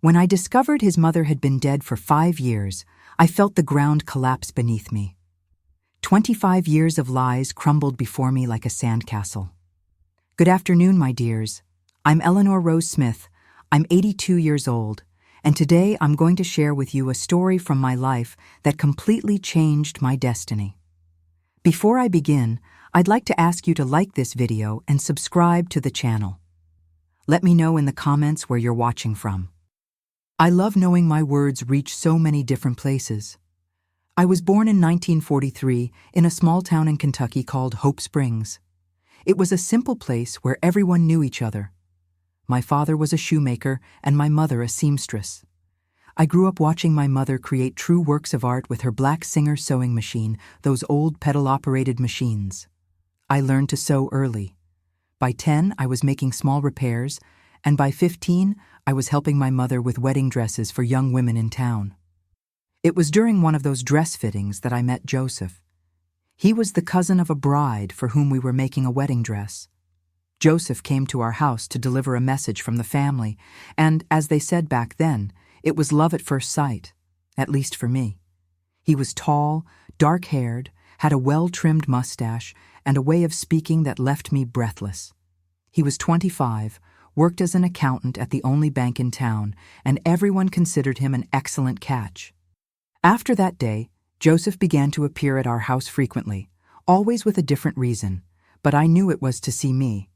When I discovered his mother had been dead for 5 years, I felt the ground collapse beneath me. 25 years of lies crumbled before me like a sandcastle. Good afternoon, my dears. I'm Eleanor Rose Smith. I'm 82 years old, and today I'm going to share with you a story from my life that completely changed my destiny. Before I begin, I'd like to ask you to like this video and subscribe to the channel. Let me know in the comments where you're watching from. I love knowing my words reach so many different places. I was born in 1943 in a small town in Kentucky called Hope Springs. It was a simple place where everyone knew each other. My father was a shoemaker and my mother a seamstress. I grew up watching my mother create true works of art with her black Singer sewing machine, those old pedal-operated machines. I learned to sew early. By 10, I was making small repairs, and by 15, I was helping my mother with wedding dresses for young women in town. It was during one of those dress fittings that I met Joseph. He was the cousin of a bride for whom we were making a wedding dress. Joseph came to our house to deliver a message from the family, and, as they said back then, it was love at first sight, at least for me. He was tall, dark-haired, had a well-trimmed mustache, and a way of speaking that left me breathless. He was 25, worked as an accountant at the only bank in town, and everyone considered him an excellent catch. After that day, Joseph began to appear at our house frequently, always with a different reason, but I knew it was to see me.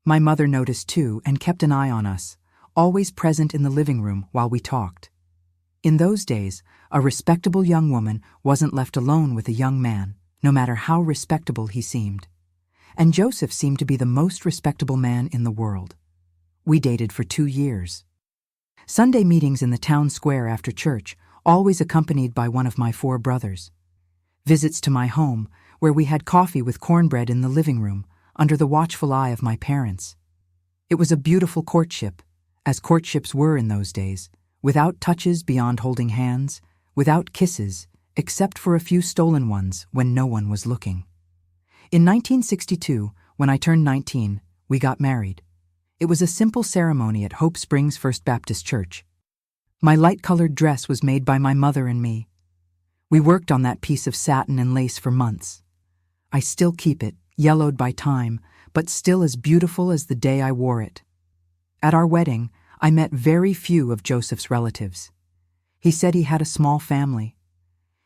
My mother noticed too and kept an eye on us, always present in the living room while we talked. In those days, a respectable young woman wasn't left alone with a young man, no matter how respectable he seemed. And Joseph seemed to be the most respectable man in the world. We dated for 2 years. Sunday meetings in the town square after church, always accompanied by one of my 4 brothers. Visits to my home, where we had coffee with cornbread in the living room, under the watchful eye of my parents. It was a beautiful courtship, as courtships were in those days, without touches beyond holding hands, without kisses, except for a few stolen ones when no one was looking. In 1962, when I turned 19, we got married. It was a simple ceremony at Hope Springs First Baptist Church. My light-colored dress was made by my mother and me. We worked on that piece of satin and lace for months. I still keep it, yellowed by time, but still as beautiful as the day I wore it. At our wedding, I met very few of Joseph's relatives. He said he had a small family.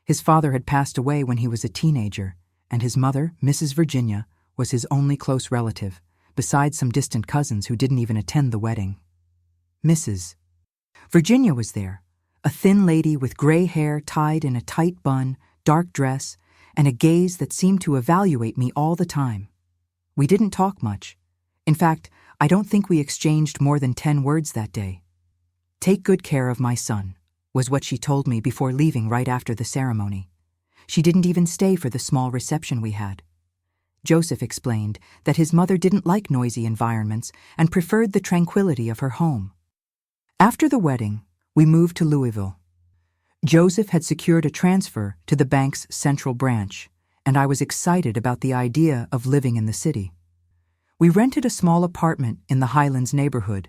His father had passed away when he was a teenager, and his mother, Mrs. Virginia, was his only close relative, besides some distant cousins who didn't even attend the wedding. Mrs. Virginia was there, a thin lady with gray hair tied in a tight bun, dark dress, and a gaze that seemed to evaluate me all the time. We didn't talk much. In fact, I don't think we exchanged more than 10 words that day. "Take good care of my son," was what she told me before leaving right after the ceremony. She didn't even stay for the small reception we had. Joseph explained that his mother didn't like noisy environments and preferred the tranquility of her home. After the wedding, we moved to Louisville. Joseph had secured a transfer to the bank's central branch, and I was excited about the idea of living in the city. We rented a small apartment in the Highlands neighborhood,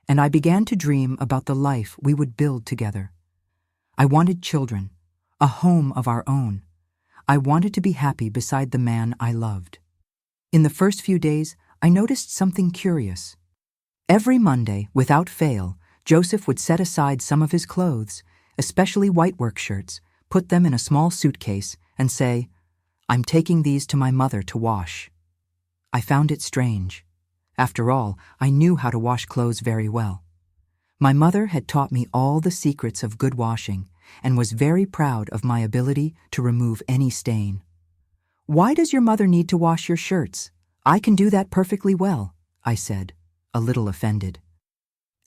and I began to dream about the life we would build together. I wanted children, a home of our own. I wanted to be happy beside the man I loved. In the first few days, I noticed something curious. Every Monday, without fail, Joseph would set aside some of his clothes, especially white work shirts, put them in a small suitcase, and say, "I'm taking these to my mother to wash." I found it strange. After all, I knew how to wash clothes very well. My mother had taught me all the secrets of good washing and was very proud of my ability to remove any stain. "Why does your mother need to wash your shirts? I can do that perfectly well," I said, a little offended.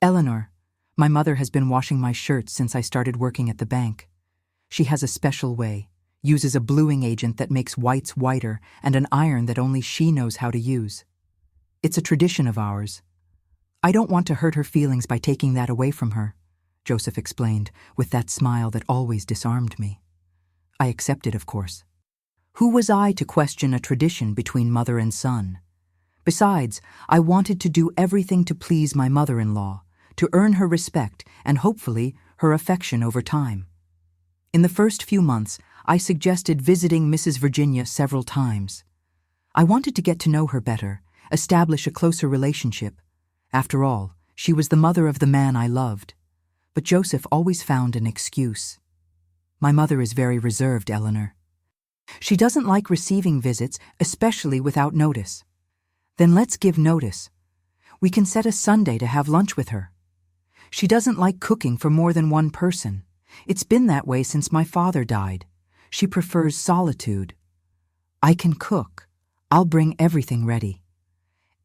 "Eleanor, my mother has been washing my shirts since I started working at the bank. She has a special way, uses a bluing agent that makes whites whiter and an iron that only she knows how to use. It's a tradition of ours. I don't want to hurt her feelings by taking that away from her," Joseph explained, with that smile that always disarmed me. I accepted, of course. Who was I to question a tradition between mother and son? Besides, I wanted to do everything to please my mother-in-law, to earn her respect and hopefully her affection over time. In the first few months, I suggested visiting Mrs. Virginia several times. I wanted to get to know her better, establish a closer relationship. After all, she was the mother of the man I loved. But Joseph always found an excuse. My mother is very reserved, Eleanor. She doesn't like receiving visits, especially without notice. Then let's give notice. We can set a Sunday to have lunch with her. She doesn't like cooking for more than one person. It's been that way since my father died. She prefers solitude. I can cook. I'll bring everything ready.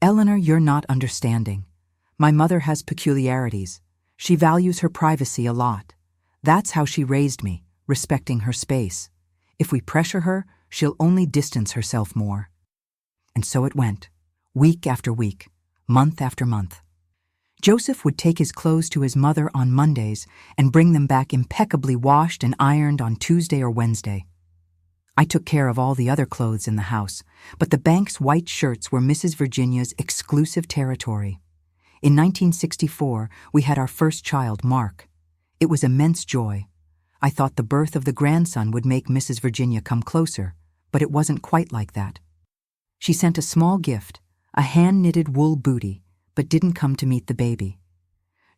Eleanor, you're not understanding. My mother has peculiarities. She values her privacy a lot. That's how she raised me, respecting her space. If we pressure her, she'll only distance herself more. And so it went, week after week, month after month. Joseph would take his clothes to his mother on Mondays and bring them back impeccably washed and ironed on Tuesday or Wednesday. I took care of all the other clothes in the house, but the bank's white shirts were Mrs. Virginia's exclusive territory. In 1964, we had our first child, Mark. It was immense joy. I thought the birth of the grandson would make Mrs. Virginia come closer, but it wasn't quite like that. She sent a small gift, a hand-knitted wool bootie, but didn't come to meet the baby.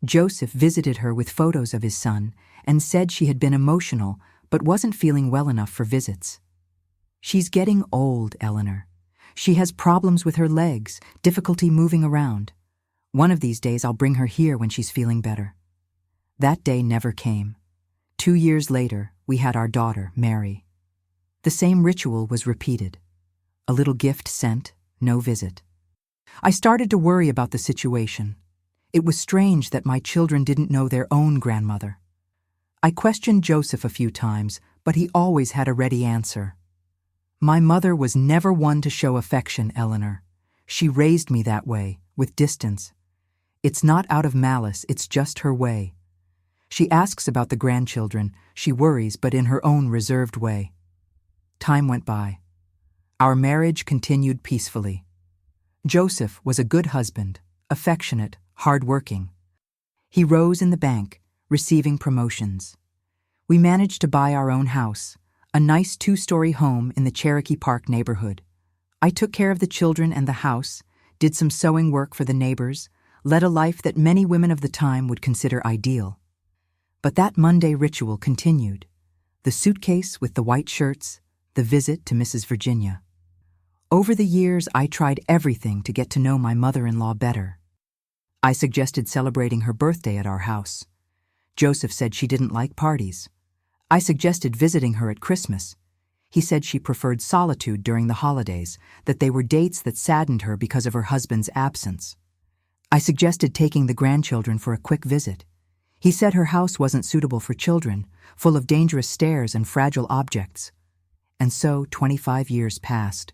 Joseph visited her with photos of his son and said she had been emotional but wasn't feeling well enough for visits. She's getting old, Eleanor. She has problems with her legs, difficulty moving around. One of these days I'll bring her here when she's feeling better. That day never came. 2 years later, we had our daughter, Mary. The same ritual was repeated. A little gift sent, no visit. I started to worry about the situation. It was strange that my children didn't know their own grandmother. I questioned Joseph a few times, but he always had a ready answer. My mother was never one to show affection, Eleanor. She raised me that way, with distance. It's not out of malice, it's just her way. She asks about the grandchildren, she worries, but in her own reserved way. Time went by. Our marriage continued peacefully. Joseph was a good husband, affectionate, hard-working. He rose in the bank, receiving promotions. We managed to buy our own house, a nice 2-story home in the Cherokee Park neighborhood. I took care of the children and the house, did some sewing work for the neighbors, led a life that many women of the time would consider ideal. But that Monday ritual continued. The suitcase with the white shirts, the visit to Mrs. Virginia. Over the years, I tried everything to get to know my mother-in-law better. I suggested celebrating her birthday at our house. Joseph said she didn't like parties. I suggested visiting her at Christmas. He said she preferred solitude during the holidays, that they were dates that saddened her because of her husband's absence. I suggested taking the grandchildren for a quick visit. He said her house wasn't suitable for children, full of dangerous stairs and fragile objects. And so 25 years passed.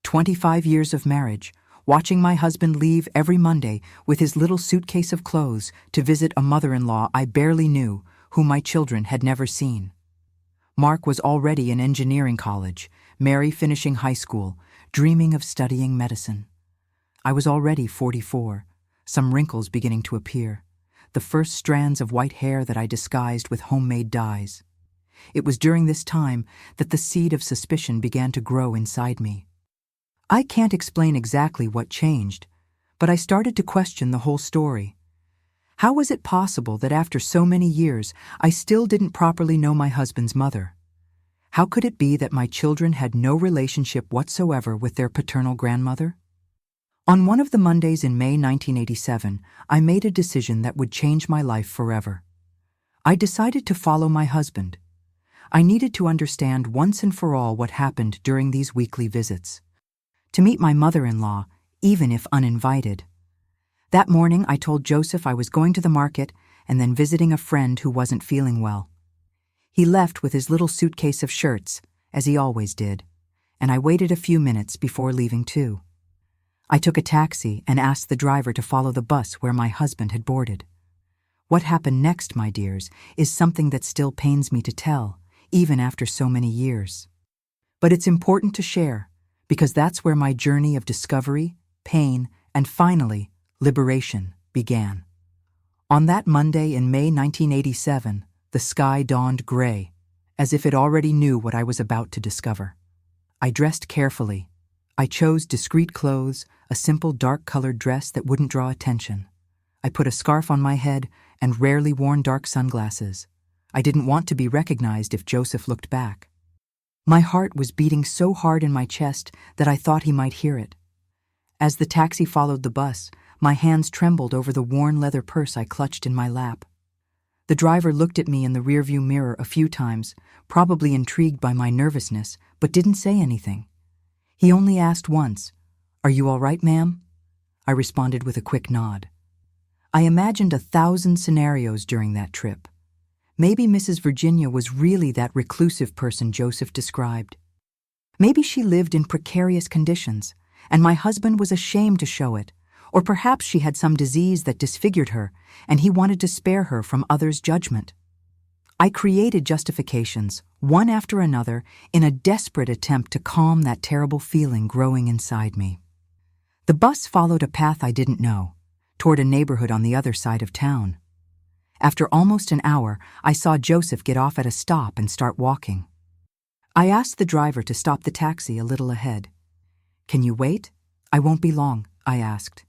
25 years of marriage, watching my husband leave every Monday with his little suitcase of clothes to visit a mother-in-law I barely knew, whom my children had never seen. Mark was already in engineering college, Mary finishing high school, dreaming of studying medicine. I was already 44, some wrinkles beginning to appear, the first strands of white hair that I disguised with homemade dyes. It was during this time that the seed of suspicion began to grow inside me. I can't explain exactly what changed, but I started to question the whole story. How was it possible that after so many years, I still didn't properly know my husband's mother? How could it be that my children had no relationship whatsoever with their paternal grandmother? On one of the Mondays in May 1987, I made a decision that would change my life forever. I decided to follow my husband. I needed to understand once and for all what happened during these weekly visits. To meet my mother-in-law, even if uninvited. That morning, I told Joseph I was going to the market and then visiting a friend who wasn't feeling well. He left with his little suitcase of shirts, as he always did, and I waited a few minutes before leaving too. I took a taxi and asked the driver to follow the bus where my husband had boarded. What happened next, my dears, is something that still pains me to tell, even after so many years. But it's important to share, because that's where my journey of discovery, pain, and finally, liberation began. On that Monday in May 1987, the sky dawned gray, as if it already knew what I was about to discover. I dressed carefully. I chose discreet clothes, a simple dark-colored dress that wouldn't draw attention. I put a scarf on my head and rarely worn dark sunglasses. I didn't want to be recognized if Joseph looked back. My heart was beating so hard in my chest that I thought he might hear it. As the taxi followed the bus, my hands trembled over the worn leather purse I clutched in my lap. The driver looked at me in the rearview mirror a few times, probably intrigued by my nervousness, but didn't say anything. He only asked once, "Are you all right, ma'am?" I responded with a quick nod. I imagined 1,000 scenarios during that trip. Maybe Mrs. Virginia was really that reclusive person Joseph described. Maybe she lived in precarious conditions, and my husband was ashamed to show it, or perhaps she had some disease that disfigured her, and he wanted to spare her from others' judgment. I created justifications, one after another, in a desperate attempt to calm that terrible feeling growing inside me. The bus followed a path I didn't know, toward a neighborhood on the other side of town. After almost an hour, I saw Joseph get off at a stop and start walking. I asked the driver to stop the taxi a little ahead. "Can you wait? I won't be long," I asked.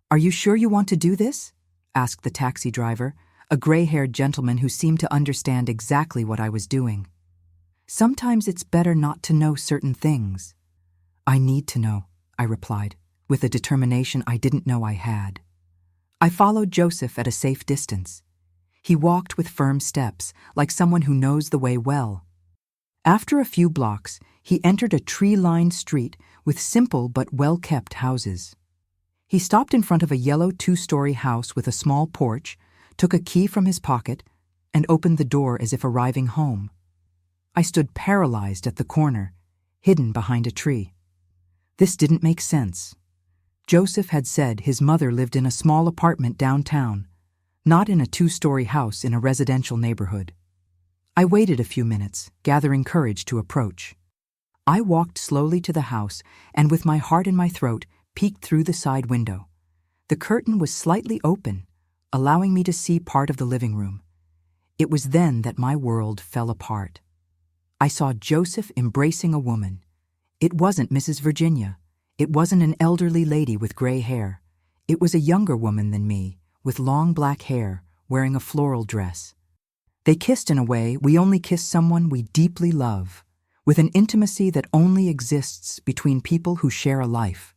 "Are you sure you want to do this?" asked the taxi driver, a gray-haired gentleman who seemed to understand exactly what I was doing. "Sometimes it's better not to know certain things." "I need to know," I replied, with a determination I didn't know I had. I followed Joseph at a safe distance. He walked with firm steps, like someone who knows the way well. After a few blocks, he entered a tree-lined street with simple but well-kept houses. He stopped in front of a yellow 2-story house with a small porch, took a key from his pocket, and opened the door as if arriving home. I stood paralyzed at the corner, hidden behind a tree. This didn't make sense. Joseph had said his mother lived in a small apartment downtown, not in a 2-story house in a residential neighborhood. I waited a few minutes, gathering courage to approach. I walked slowly to the house and, with my heart in my throat, peeked through the side window. The curtain was slightly open, allowing me to see part of the living room. It was then that my world fell apart. I saw Joseph embracing a woman. It wasn't Mrs. Virginia. It wasn't an elderly lady with gray hair. It was a younger woman than me, with long black hair, wearing a floral dress. They kissed in a way we only kiss someone we deeply love, with an intimacy that only exists between people who share a life.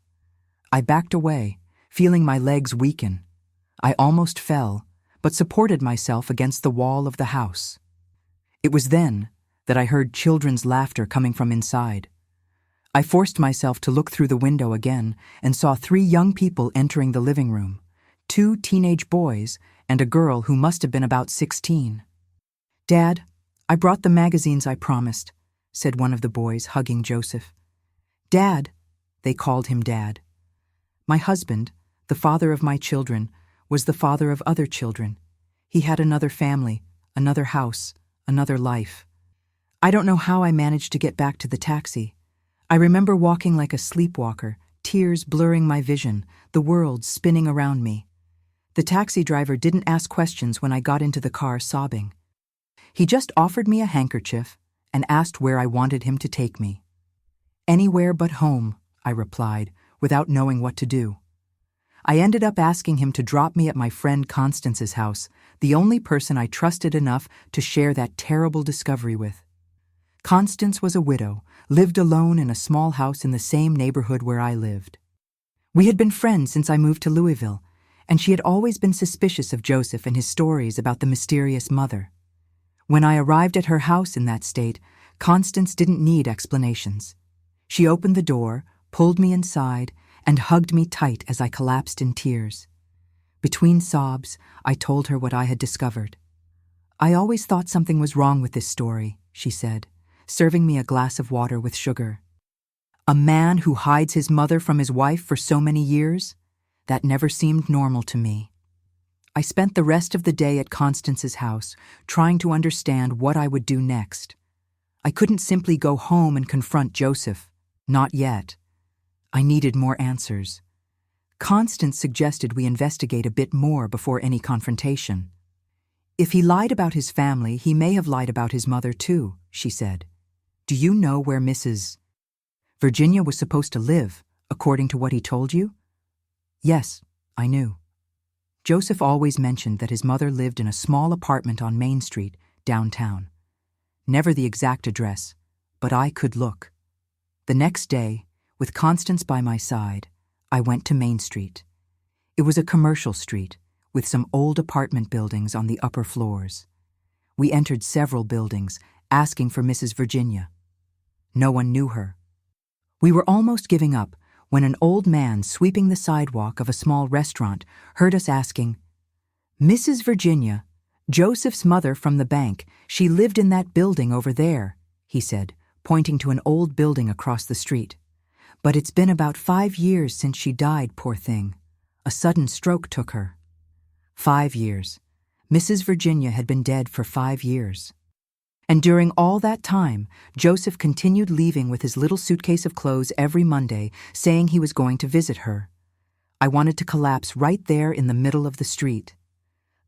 I backed away, feeling my legs weaken. I almost fell, but supported myself against the wall of the house. It was then that I heard children's laughter coming from inside. I forced myself to look through the window again and saw 3 young people entering the living room, 2 teenage boys and a girl who must have been about 16. "Dad, I brought the magazines I promised," said one of the boys, hugging Joseph. "Dad," they called him Dad. My husband, the father of my children, was the father of other children. He had another family, another house, another life. I don't know how I managed to get back to the taxi. I remember walking like a sleepwalker, tears blurring my vision, the world spinning around me. The taxi driver didn't ask questions when I got into the car sobbing. He just offered me a handkerchief and asked where I wanted him to take me. "Anywhere but home," I replied, without knowing what to do. I ended up asking him to drop me at my friend Constance's house, the only person I trusted enough to share that terrible discovery with. Constance was a widow, lived alone in a small house in the same neighborhood where I lived. We had been friends since I moved to Louisville, and she had always been suspicious of Joseph and his stories about the mysterious mother. When I arrived at her house in that state, Constance didn't need explanations. She opened the door, pulled me inside, and hugged me tight as I collapsed in tears. Between sobs, I told her what I had discovered. "I always thought something was wrong with this story," she said, serving me a glass of water with sugar. "A man who hides his mother from his wife for so many years? That never seemed normal to me." I spent the rest of the day at Constance's house, trying to understand what I would do next. I couldn't simply go home and confront Joseph. Not yet. I needed more answers. Constance suggested we investigate a bit more before any confrontation. If he lied about his family, he may have lied about his mother too, she said. Do you know where Mrs. Virginia was supposed to live, according to what he told you? Yes, I knew. Joseph always mentioned that his mother lived in a small apartment on Main Street, downtown. Never the exact address, but I could look. The next day, with Constance by my side, I went to Main Street. It was a commercial street, with some old apartment buildings on the upper floors. We entered several buildings, asking for Mrs. Virginia. No one knew her. We were almost giving up when an old man sweeping the sidewalk of a small restaurant heard us asking, Mrs. Virginia, Joseph's mother from the bank, she lived in that building over there, he said, pointing to an old building across the street. But it's been about 5 years since she died, poor thing. A sudden stroke took her. 5 years. Mrs. Virginia had been dead for 5 years. And during all that time, Joseph continued leaving with his little suitcase of clothes every Monday, saying he was going to visit her. I wanted to collapse right there in the middle of the street.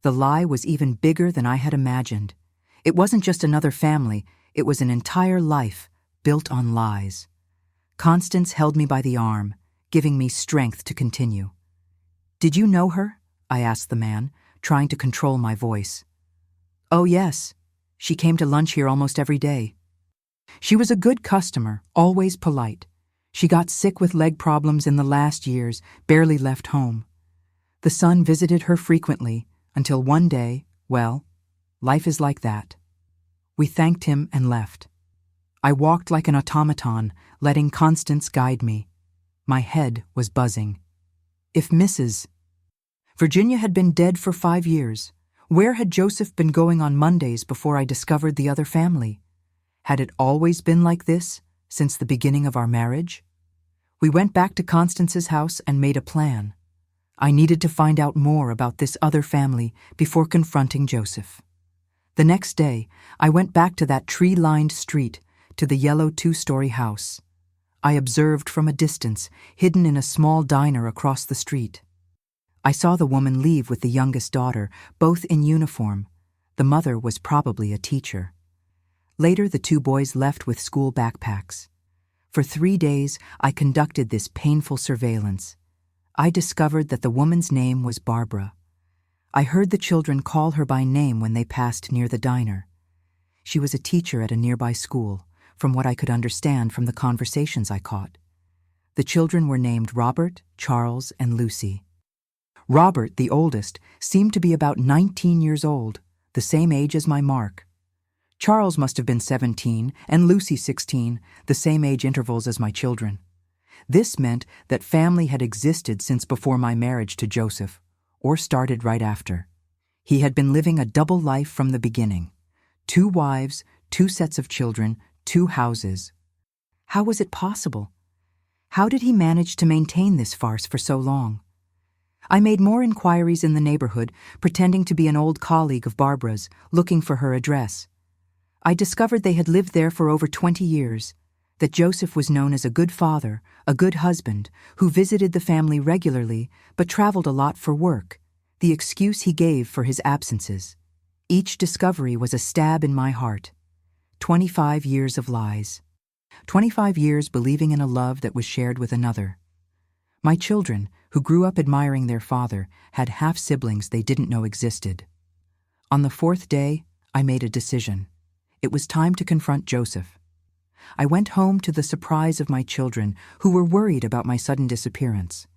The lie was even bigger than I had imagined. It wasn't just another family, it was an entire life built on lies. Constance held me by the arm, giving me strength to continue. Did you know her? I asked the man, trying to control my voice. Oh, yes. She came to lunch here almost every day. She was a good customer, always polite. She got sick with leg problems in the last years, barely left home. The son visited her frequently, until one day, well, life is like that. We thanked him and left. I walked like an automaton, letting Constance guide me. My head was buzzing. If Mrs. Virginia had been dead for 5 years, where had Joseph been going on Mondays before I discovered the other family? Had it always been like this, since the beginning of our marriage? We went back to Constance's house and made a plan. I needed to find out more about this other family before confronting Joseph. The next day, I went back to that tree-lined street, to the yellow 2-story house. I observed from a distance, hidden in a small diner across the street. I saw the woman leave with the youngest daughter, both in uniform. The mother was probably a teacher. Later, the 2 boys left with school backpacks. For 3 days, I conducted this painful surveillance. I discovered that the woman's name was Barbara. I heard the children call her by name when they passed near the diner. She was a teacher at a nearby school, from what I could understand from the conversations I caught. The children were named Robert, Charles, and Lucy. Robert, the oldest, seemed to be about 19 years old, the same age as my Mark. Charles must have been 17, and Lucy 16, the same age intervals as my children. This meant that family had existed since before my marriage to Joseph, or started right after. He had been living a double life from the beginning. 2 wives, 2 sets of children, 2 houses. How was it possible? How did he manage to maintain this farce for so long? I made more inquiries in the neighborhood, pretending to be an old colleague of Barbara's, looking for her address. I discovered they had lived there for over 20 years, that Joseph was known as a good father, a good husband, who visited the family regularly but traveled a lot for work, the excuse he gave for his absences. Each discovery was a stab in my heart. 25 years of lies. 25 years believing in a love that was shared with another. My children, who grew up admiring their father, had half-siblings they didn't know existed. On the 4th day, I made a decision. It was time to confront Joseph. I went home to the surprise of my children, who were worried about my sudden disappearance.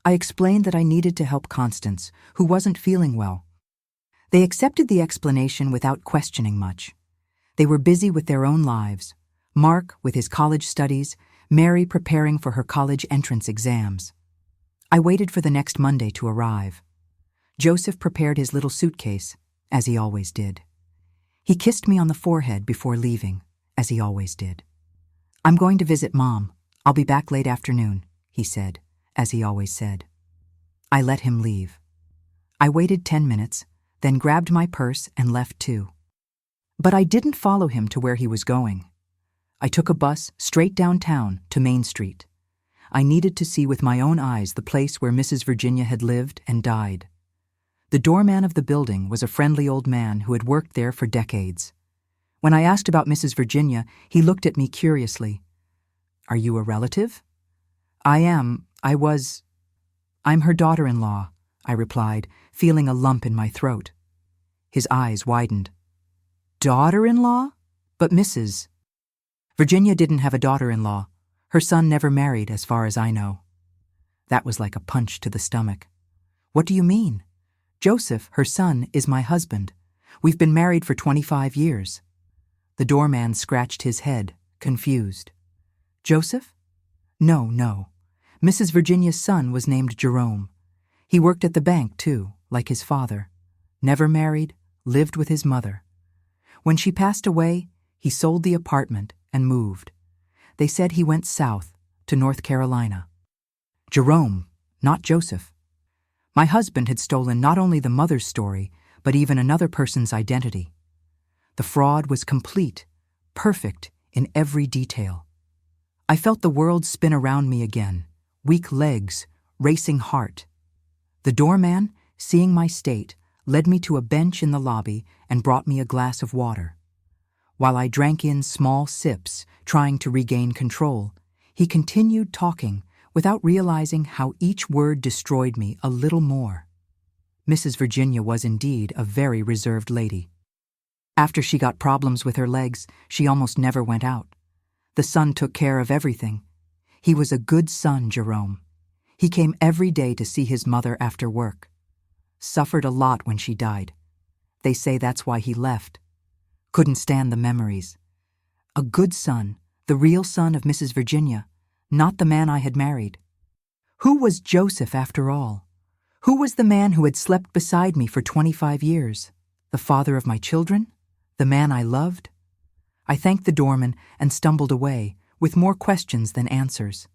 I explained that I needed to help Constance, who wasn't feeling well. They accepted the explanation without questioning much. They were busy with their own lives, Mark with his college studies, Mary preparing for her college entrance exams. I waited for the next Monday to arrive. Joseph prepared his little suitcase, as he always did. He kissed me on the forehead before leaving, as he always did. I'm going to visit Mom. I'll be back late afternoon, he said, as he always said. I let him leave. I waited 10 minutes, then grabbed my purse and left too. But I didn't follow him to where he was going. I took a bus straight downtown to Main Street. I needed to see with my own eyes the place where Mrs. Virginia had lived and died. The doorman of the building was a friendly old man who had worked there for decades. When I asked about Mrs. Virginia, he looked at me curiously. "Are you a relative?" I'm her daughter-in-law," I replied, feeling a lump in my throat. His eyes widened. "Daughter-in-law? But Mrs. Virginia didn't have a daughter-in-law. Her son never married, as far as I know." That was like a punch to the stomach. "What do you mean? Joseph, her son, is my husband. We've been married for 25 years. The doorman scratched his head, confused. "Joseph? No. Mrs. Virginia's son was named Jerome. He worked at the bank, too, like his father. Never married, lived with his mother. When she passed away, he sold the apartment and moved. They said he went south, to North Carolina. Jerome, not Joseph. My husband had stolen not only the mother's story, but even another person's identity. The fraud was complete, perfect in every detail. I felt the world spin around me again, weak legs, racing heart. The doorman, seeing my state, led me to a bench in the lobby and brought me a glass of water. While I drank in small sips, trying to regain control, he continued talking without realizing how each word destroyed me a little more. Mrs. Virginia was indeed a very reserved lady. After she got problems with her legs, she almost never went out. The son took care of everything. He was a good son, Jerome. He came every day to see his mother after work. Suffered a lot when she died. They say that's why he left. Couldn't stand the memories. A good son, the real son of Mrs. Virginia, not the man I had married. Who was Joseph after all? Who was the man who had slept beside me for 25 years? The father of my children? The man I loved? I thanked the doorman and stumbled away, with more questions than answers.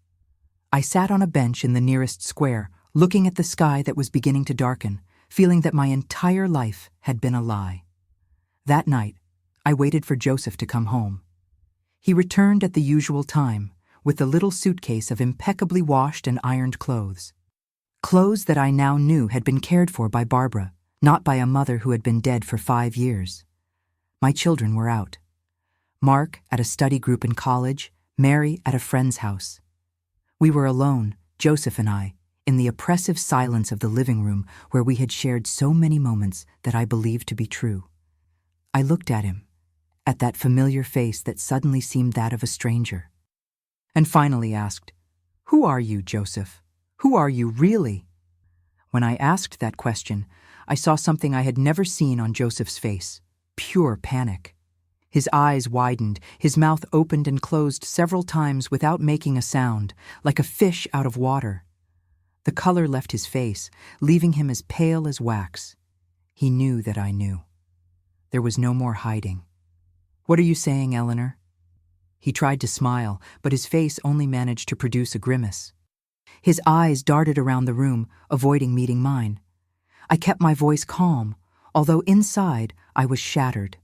I sat on a bench in the nearest square, looking at the sky that was beginning to darken, feeling that my entire life had been a lie. That night, I waited for Joseph to come home. He returned at the usual time, with the little suitcase of impeccably washed and ironed clothes. Clothes that I now knew had been cared for by Barbara, not by a mother who had been dead for 5 years. My children were out. Mark at a study group in college, Mary at a friend's house. We were alone, Joseph and I, in the oppressive silence of the living room where we had shared so many moments that I believed to be true. I looked at him, at that familiar face that suddenly seemed that of a stranger, and finally asked, "Who are you, Joseph? Who are you really?" When I asked that question, I saw something I had never seen on Joseph's face, pure panic. His eyes widened, his mouth opened and closed several times without making a sound, like a fish out of water. The color left his face, leaving him as pale as wax. He knew that I knew. There was no more hiding. "What are you saying, Eleanor?" He tried to smile, but his face only managed to produce a grimace. His eyes darted around the room, avoiding meeting mine. I kept my voice calm, although inside I was shattered.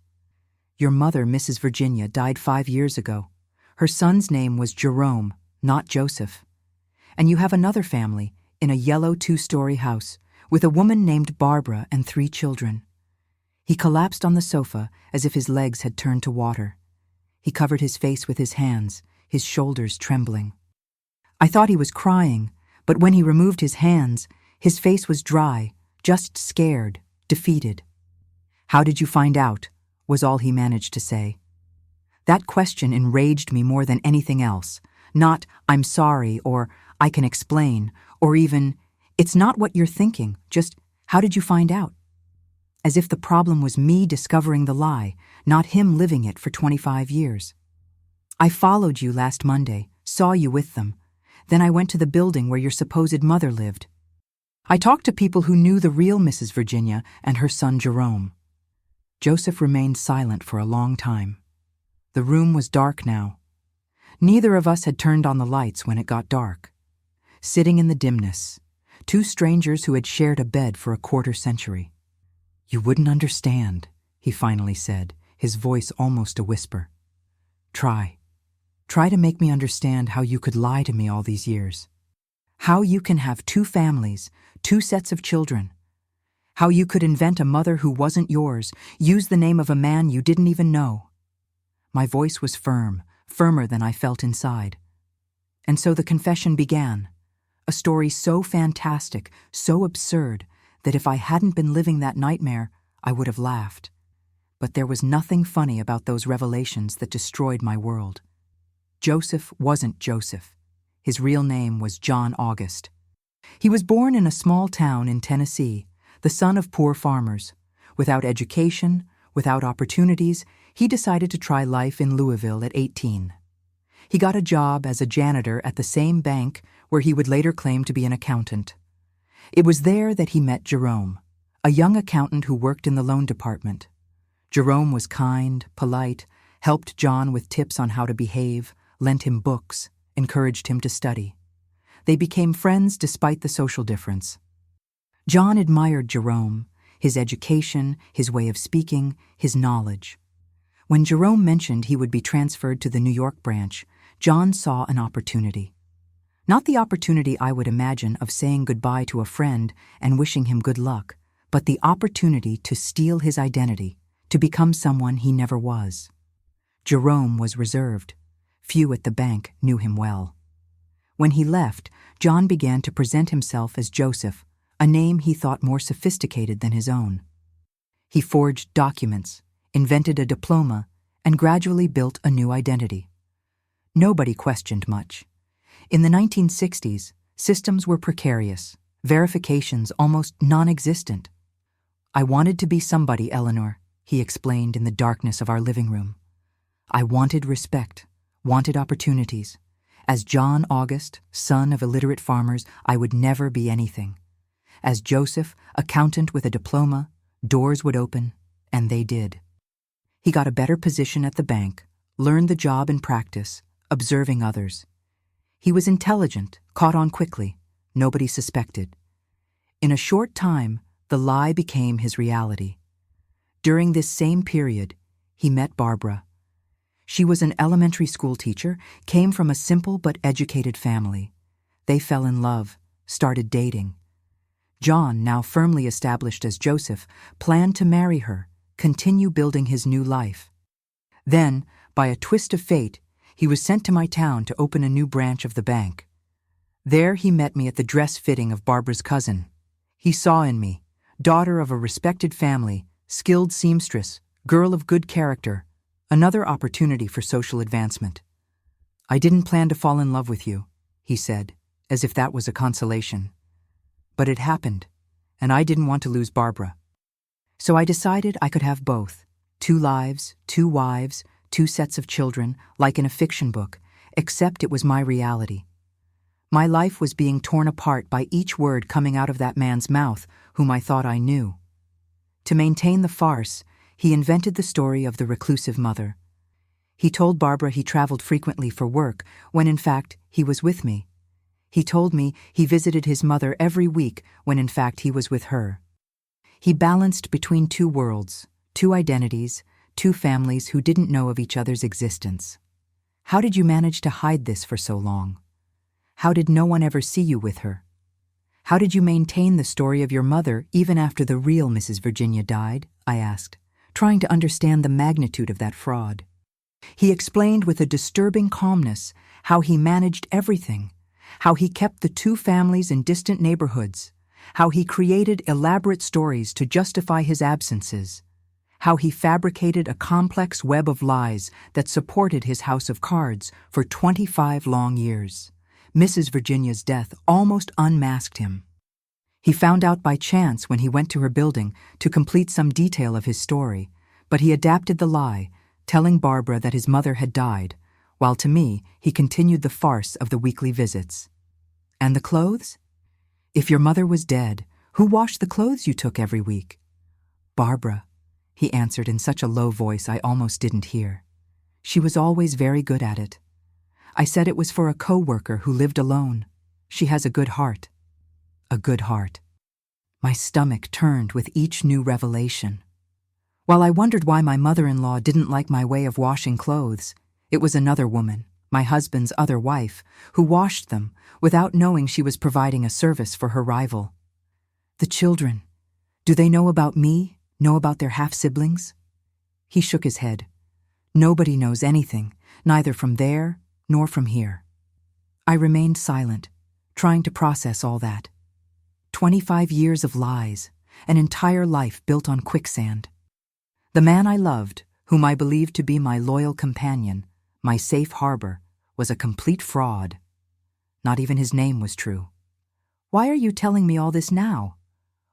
"Your mother, Mrs. Virginia, died 5 years ago. Her son's name was Jerome, not Joseph. And you have another family, in a yellow 2-story house, with a woman named Barbara and 3 children." He collapsed on the sofa as if his legs had turned to water. He covered his face with his hands, his shoulders trembling. I thought he was crying, but when he removed his hands, his face was dry, just scared, defeated. "How did you find out?" was all he managed to say. That question enraged me more than anything else. Not, "I'm sorry," or "I can explain," or even, "It's not what you're thinking, just, how did you find out?" As if the problem was me discovering the lie, not him living it for 25 years. "I followed you last Monday, saw you with them. Then I went to the building where your supposed mother lived. I talked to people who knew the real Mrs. Virginia and her son Jerome." Joseph remained silent for a long time. The room was dark now. Neither of us had turned on the lights when it got dark. Sitting in the dimness, 2 strangers who had shared a bed for a quarter-century. "You wouldn't understand," he finally said, his voice almost a whisper. "Try. Try to make me understand how you could lie to me all these years. How you can have two families, two sets of children. How you could invent a mother who wasn't yours, use the name of a man you didn't even know. My voice was firm, firmer than I felt inside. And so the confession began. A story so fantastic, so absurd, that if I hadn't been living that nightmare, I would have laughed. But there was nothing funny about those revelations that destroyed my world. Joseph wasn't Joseph. His real name was John August. He was born in a small town in Tennessee, the son of poor farmers. Without education, without opportunities, he decided to try life in Louisville at 18. He got a job as a janitor at the same bank where he would later claim to be an accountant. It was there that he met Jerome, a young accountant who worked in the loan department. Jerome was kind, polite, helped John with tips on how to behave, lent him books, encouraged him to study. They became friends despite the social difference. John admired Jerome, his education, his way of speaking, his knowledge. When Jerome mentioned he would be transferred to the New York branch, John saw an opportunity. Not the opportunity I would imagine of saying goodbye to a friend and wishing him good luck, but the opportunity to steal his identity, to become someone he never was. Jerome was reserved. Few at the bank knew him well. When he left, John began to present himself as Joseph, a name he thought more sophisticated than his own. He forged documents, invented a diploma, and gradually built a new identity. Nobody questioned much. In the 1960s, systems were precarious, verifications almost non-existent. "I wanted to be somebody, Eleanor," he explained in the darkness of our living room. "I wanted respect, wanted opportunities. As John August, son of illiterate farmers, I would never be anything. As Joseph, accountant with a diploma, doors would open, and they did." He got a better position at the bank, learned the job in practice, observing others. He was intelligent, caught on quickly. Nobody suspected. In a short time, the lie became his reality. During this same period, he met Barbara. She was an elementary school teacher, came from a simple but educated family. They fell in love, started dating. John, now firmly established as Joseph, planned to marry her, continue building his new life. Then, by a twist of fate, he was sent to my town to open a new branch of the bank. There he met me at the dress fitting of Barbara's cousin. He saw in me, daughter of a respected family, skilled seamstress, girl of good character, another opportunity for social advancement. "I didn't plan to fall in love with you," he said, as if that was a consolation. "But it happened, and I didn't want to lose Barbara. So I decided I could have both, 2 lives, 2 wives, 2 sets of children, like in a fiction book, except it was my reality. My life was being torn apart by each word coming out of that man's mouth, whom I thought I knew. To maintain the farce, he invented the story of the reclusive mother. He told Barbara he traveled frequently for work, when in fact he was with me. He told me he visited his mother every week, when in fact he was with her. He balanced between 2 worlds, 2 identities, 2 families who didn't know of each other's existence. How did you manage to hide this for so long? How did no one ever see you with her? How did you maintain the story of your mother even after the real Mrs. Virginia died? I asked, trying to understand the magnitude of that fraud. He explained with a disturbing calmness how he managed everything, how he kept the 2 families in distant neighborhoods, how he created elaborate stories to justify his absences, how he fabricated a complex web of lies that supported his house of cards for 25 long years. Mrs. Virginia's death almost unmasked him. He found out by chance when he went to her building to complete some detail of his story, but he adapted the lie, telling Barbara that his mother had died, while to me he continued the farce of the weekly visits. "And the clothes? If your mother was dead, who washed the clothes you took every week?" "Barbara," he answered in such a low voice I almost didn't hear. "She was always very good at it. I said it was for a co-worker who lived alone. She has a good heart." A good heart. My stomach turned with each new revelation. While I wondered why my mother-in-law didn't like my way of washing clothes, it was another woman, my husband's other wife, who washed them without knowing she was providing a service for her rival. The children, do they know about me, know about their half-siblings? He shook his head. Nobody knows anything, neither from there nor from here. I remained silent, trying to process all that. 25 years of lies, an entire life built on quicksand. The man I loved, whom I believed to be my loyal companion, my safe harbor, was a complete fraud. Not even his name was true. Why are you telling me all this now?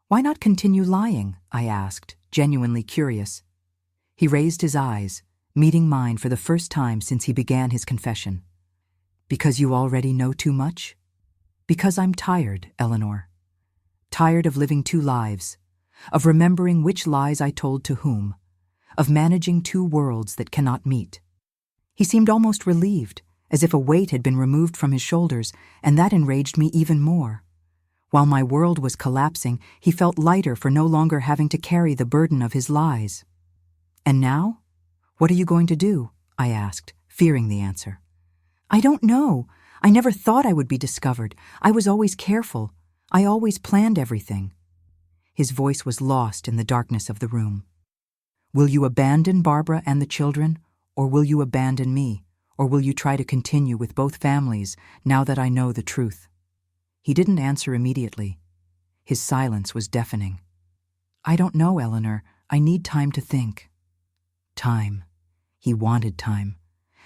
Why not continue lying? I asked, genuinely curious. He raised his eyes, meeting mine for the first time since he began his confession. Because you already know too much? Because I'm tired, Eleanor. Tired of living two lives, of remembering which lies I told to whom, of managing two worlds that cannot meet. He seemed almost relieved, as if a weight had been removed from his shoulders, and that enraged me even more. While my world was collapsing, he felt lighter for no longer having to carry the burden of his lies. And now? What are you going to do? I asked, fearing the answer. I don't know. I never thought I would be discovered. I was always careful. I always planned everything. His voice was lost in the darkness of the room. Will you abandon Barbara and the children, or will you abandon me, or will you try to continue with both families now that I know the truth? He didn't answer immediately. His silence was deafening. I don't know, Eleanor. I need time to think. Time. He wanted time.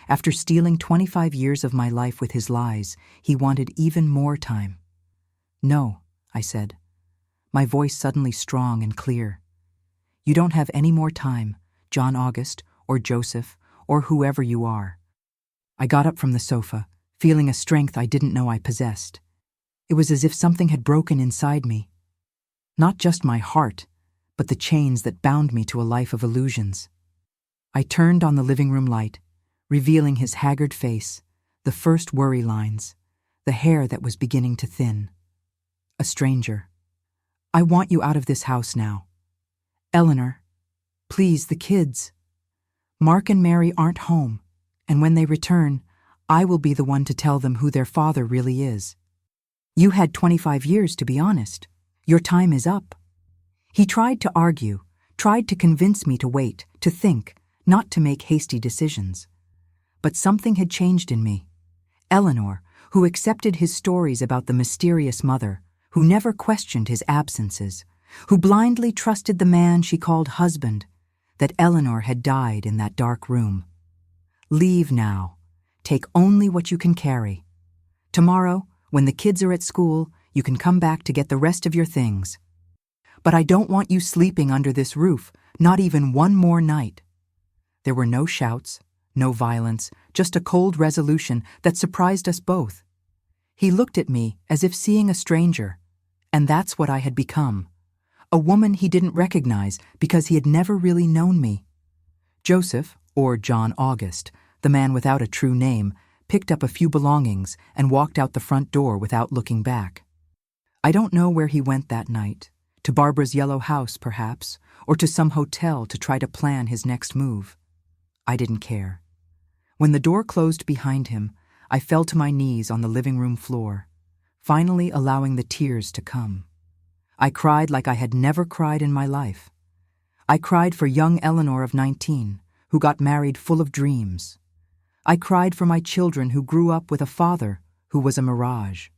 After stealing 25 years of my life with his lies, he wanted even more time. No, I said, my voice suddenly strong and clear. You don't have any more time, John August, or Joseph, or whoever you are. I got up from the sofa, feeling a strength I didn't know I possessed. It was as if something had broken inside me. Not just my heart, but the chains that bound me to a life of illusions. I turned on the living room light, revealing his haggard face, the first worry lines, the hair that was beginning to thin. A stranger. I want you out of this house now. Eleanor, please, the kids. Mark and Mary aren't home, and when they return, I will be the one to tell them who their father really is. You had 25 years, to be honest. Your time is up. He tried to argue, tried to convince me to wait, to think, not to make hasty decisions. But something had changed in me. Eleanor, who accepted his stories about the mysterious mother, who never questioned his absences, who blindly trusted the man she called husband, that Eleanor had died in that dark room. Leave now. Take only what you can carry. Tomorrow, when the kids are at school, you can come back to get the rest of your things. But I don't want you sleeping under this roof, not even one more night. There were no shouts, no violence, just a cold resolution that surprised us both. He looked at me as if seeing a stranger, and that's what I had become. A woman he didn't recognize because he had never really known me. Joseph, or John August, the man without a true name, picked up a few belongings and walked out the front door without looking back. I don't know where he went that night, to Barbara's yellow house perhaps, or to some hotel to try to plan his next move. I didn't care. When the door closed behind him, I fell to my knees on the living room floor, finally allowing the tears to come. I cried like I had never cried in my life. I cried for young Eleanor of 19, who got married full of dreams. I cried for my children who grew up with a father who was a mirage.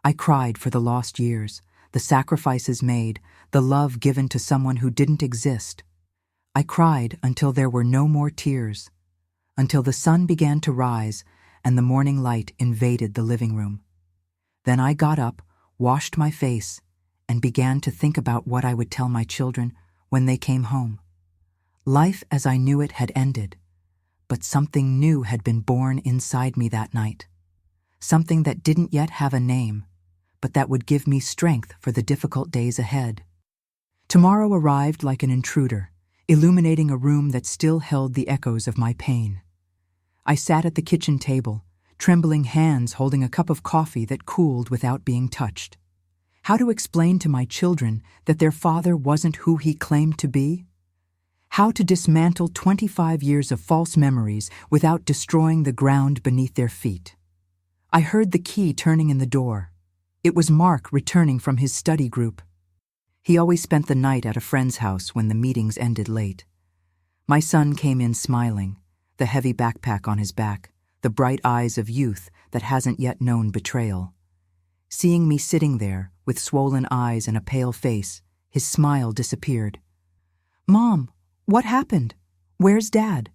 I cried for the lost years, the sacrifices made, the love given to someone who didn't exist. I cried until there were no more tears, until the sun began to rise and the morning light invaded the living room. Then I got up, washed my face, and began to think about what I would tell my children when they came home. Life as I knew it had ended, but something new had been born inside me that night. Something that didn't yet have a name, but that would give me strength for the difficult days ahead. Tomorrow arrived like an intruder, illuminating a room that still held the echoes of my pain. I sat at the kitchen table, trembling hands holding a cup of coffee that cooled without being touched. How to explain to my children that their father wasn't who he claimed to be? How to dismantle 25 years of false memories without destroying the ground beneath their feet. I heard the key turning in the door. It was Mark returning from his study group. He always spent the night at a friend's house when the meetings ended late. My son came in smiling, the heavy backpack on his back, the bright eyes of youth that hasn't yet known betrayal. Seeing me sitting there, with swollen eyes and a pale face, his smile disappeared. "Mom, what happened? Where's Dad?"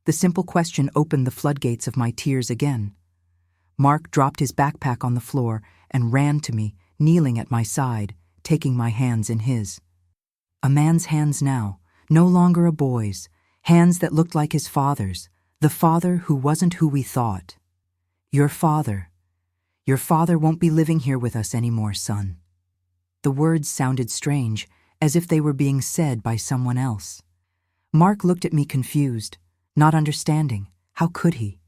The simple question opened the floodgates of my tears again. Mark dropped his backpack on the floor and ran to me, kneeling at my side, taking my hands in his. A man's hands now, no longer a boy's, hands that looked like his father's, the father who wasn't who we thought. Your father won't be living here with us anymore, son." The words sounded strange, as if they were being said by someone else. Mark looked at me confused, not understanding. How could he?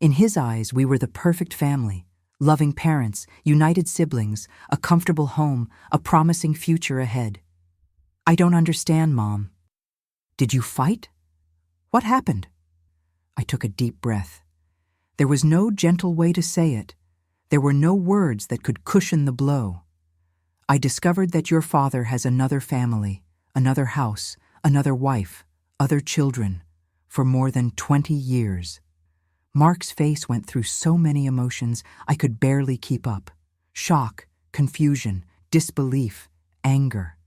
In his eyes, we were the perfect family, loving parents, united siblings, a comfortable home, a promising future ahead. "I don't understand, Mom." "Did you fight? What happened?" I took a deep breath. There was no gentle way to say it. There were no words that could cushion the blow. "I discovered that your father has another family, another house, another wife, other children, for more than 20 years. Mark's face went through so many emotions I could barely keep up. Shock, confusion, disbelief, anger.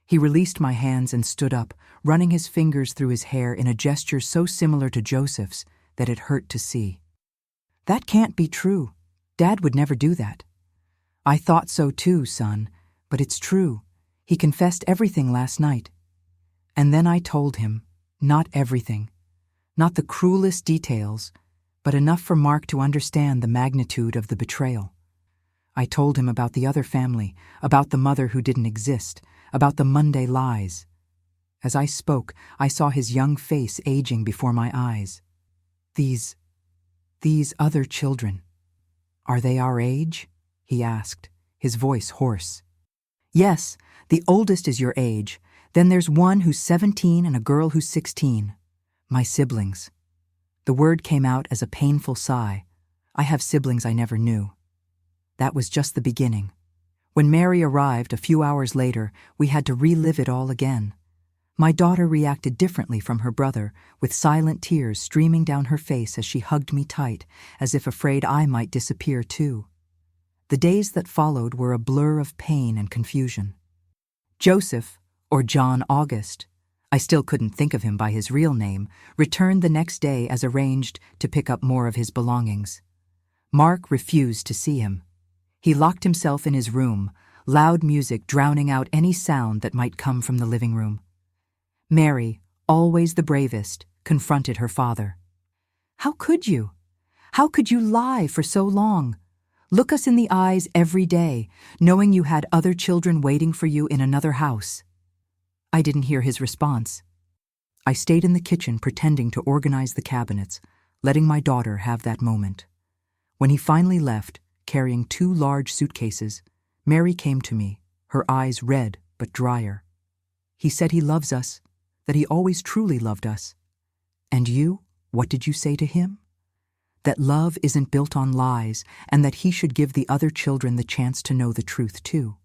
He released my hands and stood up, running his fingers through his hair in a gesture so similar to Joseph's that it hurt to see. "That can't be true. Dad would never do that." "I thought so too, son, but it's true. He confessed everything last night." And then I told him, not everything, not the cruelest details, but enough for Mark to understand the magnitude of the betrayal. I told him about the other family, about the mother who didn't exist, about the Monday lies. As I spoke, I saw his young face aging before my eyes. These other children, are they our age?" he asked, his voice hoarse. "Yes, the oldest is your age. Then there's one who's 17 and a girl who's 16. My siblings." The word came out as a painful sigh. I have siblings I never knew. That was just the beginning. When Mary arrived a few hours later, we had to relive it all again. My daughter reacted differently from her brother, with silent tears streaming down her face as she hugged me tight, as if afraid I might disappear too. The days that followed were a blur of pain and confusion. Joseph, or John August, I still couldn't think of him by his real name, returned the next day as arranged to pick up more of his belongings. Mark refused to see him. He locked himself in his room, loud music drowning out any sound that might come from the living room. Mary, always the bravest, confronted her father. "How could you? How could you lie for so long? Look us in the eyes every day, knowing you had other children waiting for you in another house." I didn't hear his response. I stayed in the kitchen pretending to organize the cabinets, letting my daughter have that moment. When he finally left, carrying 2 large suitcases, Mary came to me, her eyes red but drier. "He said he loves us, that he always truly loved us. And you, what did you say to him? That love isn't built on lies and that he should give the other children the chance to know the truth too."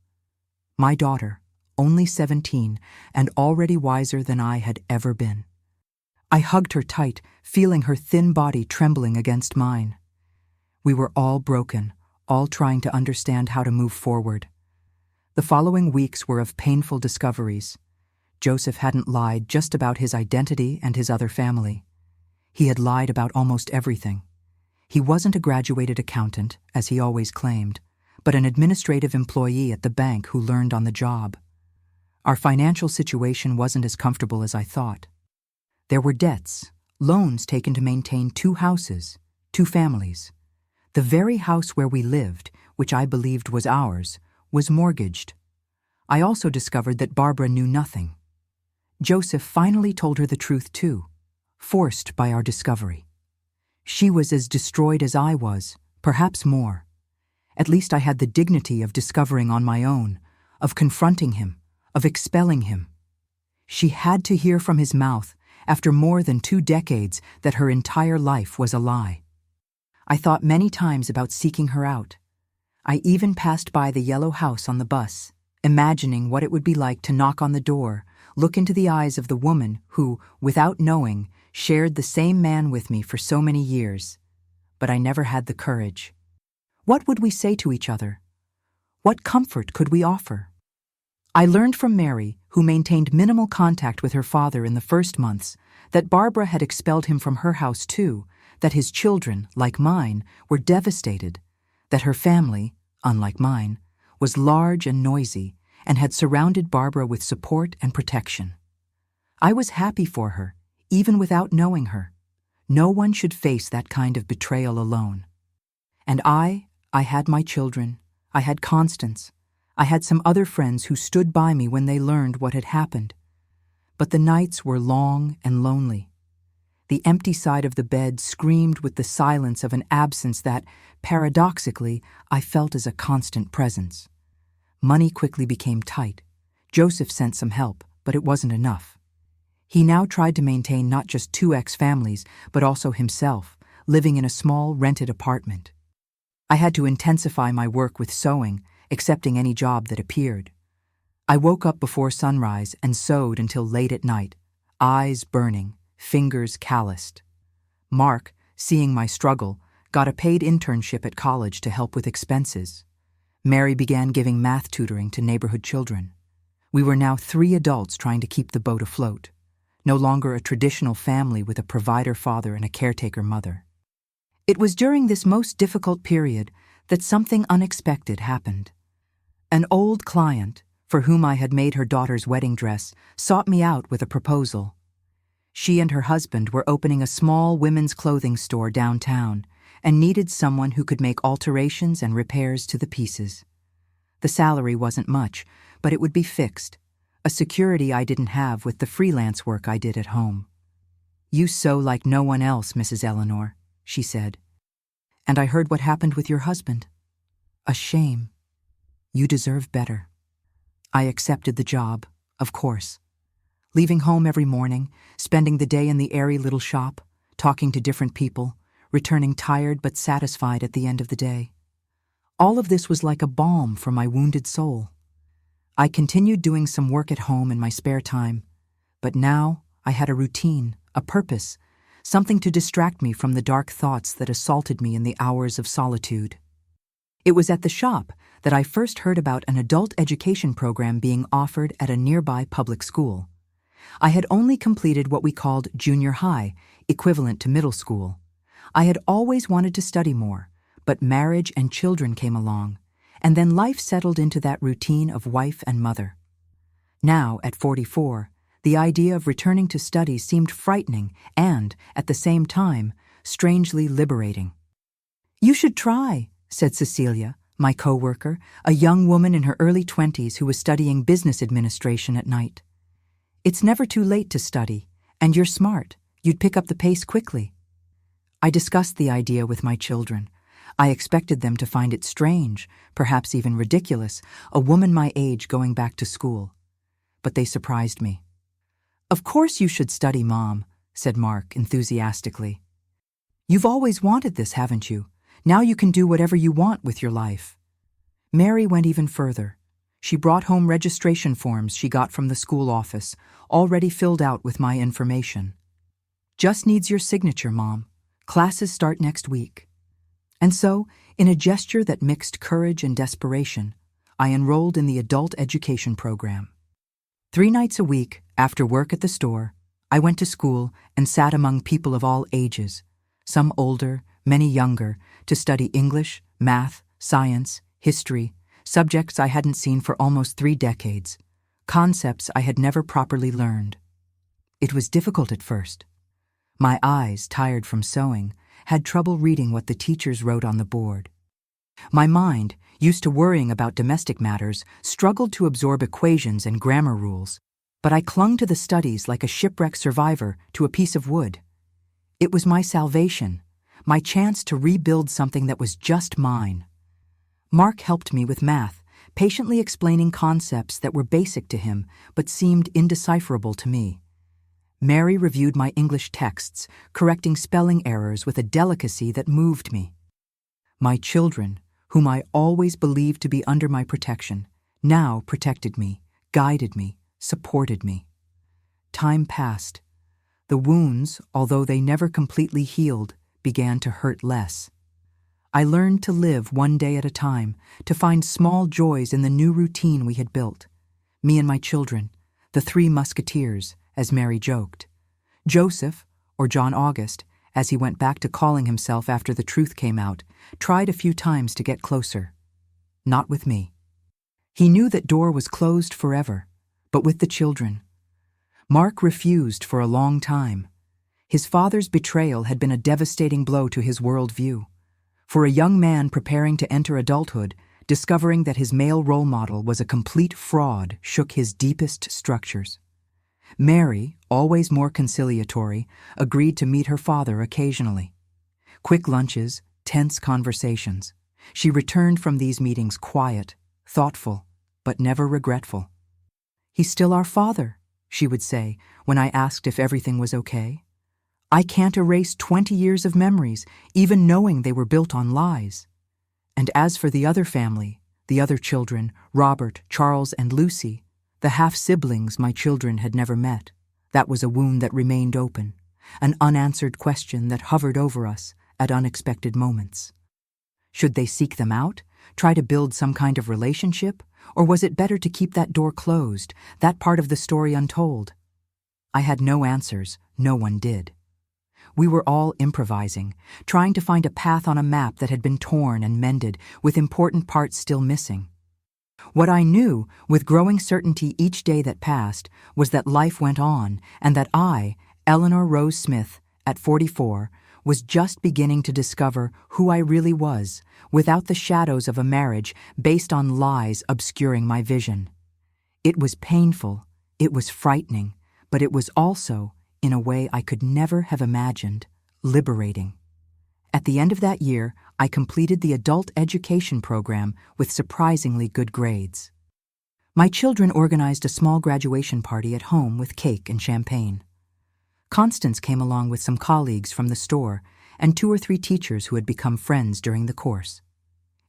My daughter, only 17 and already wiser than I had ever been. I hugged her tight, feeling her thin body trembling against mine. We were all broken, all trying to understand how to move forward. The following weeks were of painful discoveries. Joseph hadn't lied just about his identity and his other family. He had lied about almost everything. He wasn't a graduated accountant, as he always claimed, but an administrative employee at the bank who learned on the job. Our financial situation wasn't as comfortable as I thought. There were debts, loans taken to maintain 2 houses, 2 families. The very house where we lived, which I believed was ours, was mortgaged. I also discovered that Barbara knew nothing. Joseph finally told her the truth too, forced by our discovery. She was as destroyed as I was, perhaps more. At least I had the dignity of discovering on my own, of confronting him, of expelling him. She had to hear from his mouth, after more than 2 decades, that her entire life was a lie. I thought many times about seeking her out. I even passed by the yellow house on the bus, imagining what it would be like to knock on the door, look into the eyes of the woman who, without knowing, shared the same man with me for so many years. But I never had the courage. What would we say to each other? What comfort could we offer? I learned from Mary, who maintained minimal contact with her father in the first months, that Barbara had expelled him from her house too, that his children, like mine, were devastated, that her family, unlike mine, was large and noisy and had surrounded Barbara with support and protection. I was happy for her, even without knowing her. No one should face that kind of betrayal alone. And I had my children, I had Constance, I had some other friends who stood by me when they learned what had happened. But the nights were long and lonely. The empty side of the bed screamed with the silence of an absence that, paradoxically, I felt as a constant presence. Money quickly became tight. Joseph sent some help, but it wasn't enough. He now tried to maintain not just 2 ex-families, but also himself, living in a small rented apartment. I had to intensify my work with sewing, accepting any job that appeared. I woke up before sunrise and sewed until late at night, eyes burning, fingers calloused. Mark, seeing my struggle, got a paid internship at college to help with expenses. Mary began giving math tutoring to neighborhood children. We were now 3 adults trying to keep the boat afloat, no longer a traditional family with a provider father and a caretaker mother. It was during this most difficult period that something unexpected happened. An old client, for whom I had made her daughter's wedding dress, sought me out with a proposal. She and her husband were opening a small women's clothing store downtown and needed someone who could make alterations and repairs to the pieces. The salary wasn't much, but it would be fixed, a security I didn't have with the freelance work I did at home. "You sew like no one else, Mrs. Eleanor," she said. "And I heard what happened with your husband. A shame. You deserve better." I accepted the job, of course. Leaving home every morning, spending the day in the airy little shop, talking to different people, returning tired but satisfied at the end of the day. All of this was like a balm for my wounded soul. I continued doing some work at home in my spare time, but now I had a routine, a purpose, something to distract me from the dark thoughts that assaulted me in the hours of solitude. It was at the shop that I first heard about an adult education program being offered at a nearby public school. I had only completed what we called junior high, equivalent to middle school. I had always wanted to study more, but marriage and children came along, and then life settled into that routine of wife and mother. Now, at 44, the idea of returning to study seemed frightening and, at the same time, strangely liberating. "You should try," said Cecilia, my co-worker, a young woman in her early 20s who was studying business administration at night. "It's never too late to study, and you're smart. You'd pick up the pace quickly." I discussed the idea with my children. I expected them to find it strange, perhaps even ridiculous, a woman my age going back to school. But they surprised me. "Of course you should study, Mom," said Mark enthusiastically. "You've always wanted this, haven't you? Now you can do whatever you want with your life." Mary went even further. She brought home registration forms she got from the school office, already filled out with my information. "Just needs your signature, Mom. Classes start next week." And so, in a gesture that mixed courage and desperation, I enrolled in the adult education program. 3 nights a week, after work at the store, I went to school and sat among people of all ages, some older, many younger, to study English, math, science, history, subjects I hadn't seen for almost 3 decades, concepts I had never properly learned. It was difficult at first. My eyes, tired from sewing, had trouble reading what the teachers wrote on the board. My mind, used to worrying about domestic matters, struggled to absorb equations and grammar rules, but I clung to the studies like a shipwreck survivor to a piece of wood. It was my salvation, my chance to rebuild something that was just mine. Mark helped me with math, patiently explaining concepts that were basic to him but seemed indecipherable to me. Mary reviewed my English texts, correcting spelling errors with a delicacy that moved me. My children, whom I always believed to be under my protection, now protected me, guided me, supported me. Time passed. The wounds, although they never completely healed, began to hurt less. I learned to live one day at a time, to find small joys in the new routine we had built. Me and my children, the 3 musketeers, as Mary joked. Joseph, or John August, as he went back to calling himself after the truth came out, tried a few times to get closer. Not with me. He knew that door was closed forever, but with the children. Mark refused for a long time. His father's betrayal had been a devastating blow to his worldview. For a young man preparing to enter adulthood, discovering that his male role model was a complete fraud shook his deepest structures. Mary, always more conciliatory, agreed to meet her father occasionally. Quick lunches, tense conversations. She returned from these meetings quiet, thoughtful, but never regretful. "He's still our father," she would say when I asked if everything was okay. "I can't erase 20 years of memories, even knowing they were built on lies." And as for the other family, the other children, Robert, Charles, and Lucy, the half-siblings my children had never met, that was a wound that remained open, an unanswered question that hovered over us at unexpected moments. Should they seek them out, try to build some kind of relationship, or was it better to keep that door closed, that part of the story untold? I had no answers, no one did. We were all improvising, trying to find a path on a map that had been torn and mended, with important parts still missing. What I knew, with growing certainty each day that passed, was that life went on, and that I, Eleanor Rose Smith, at 44, was just beginning to discover who I really was, without the shadows of a marriage based on lies obscuring my vision. It was painful, it was frightening, but it was also, in a way I could never have imagined, liberating. At the end of that year, I completed the adult education program with surprisingly good grades. My children organized a small graduation party at home with cake and champagne. Constance came along with some colleagues from the store and 2 or 3 teachers who had become friends during the course.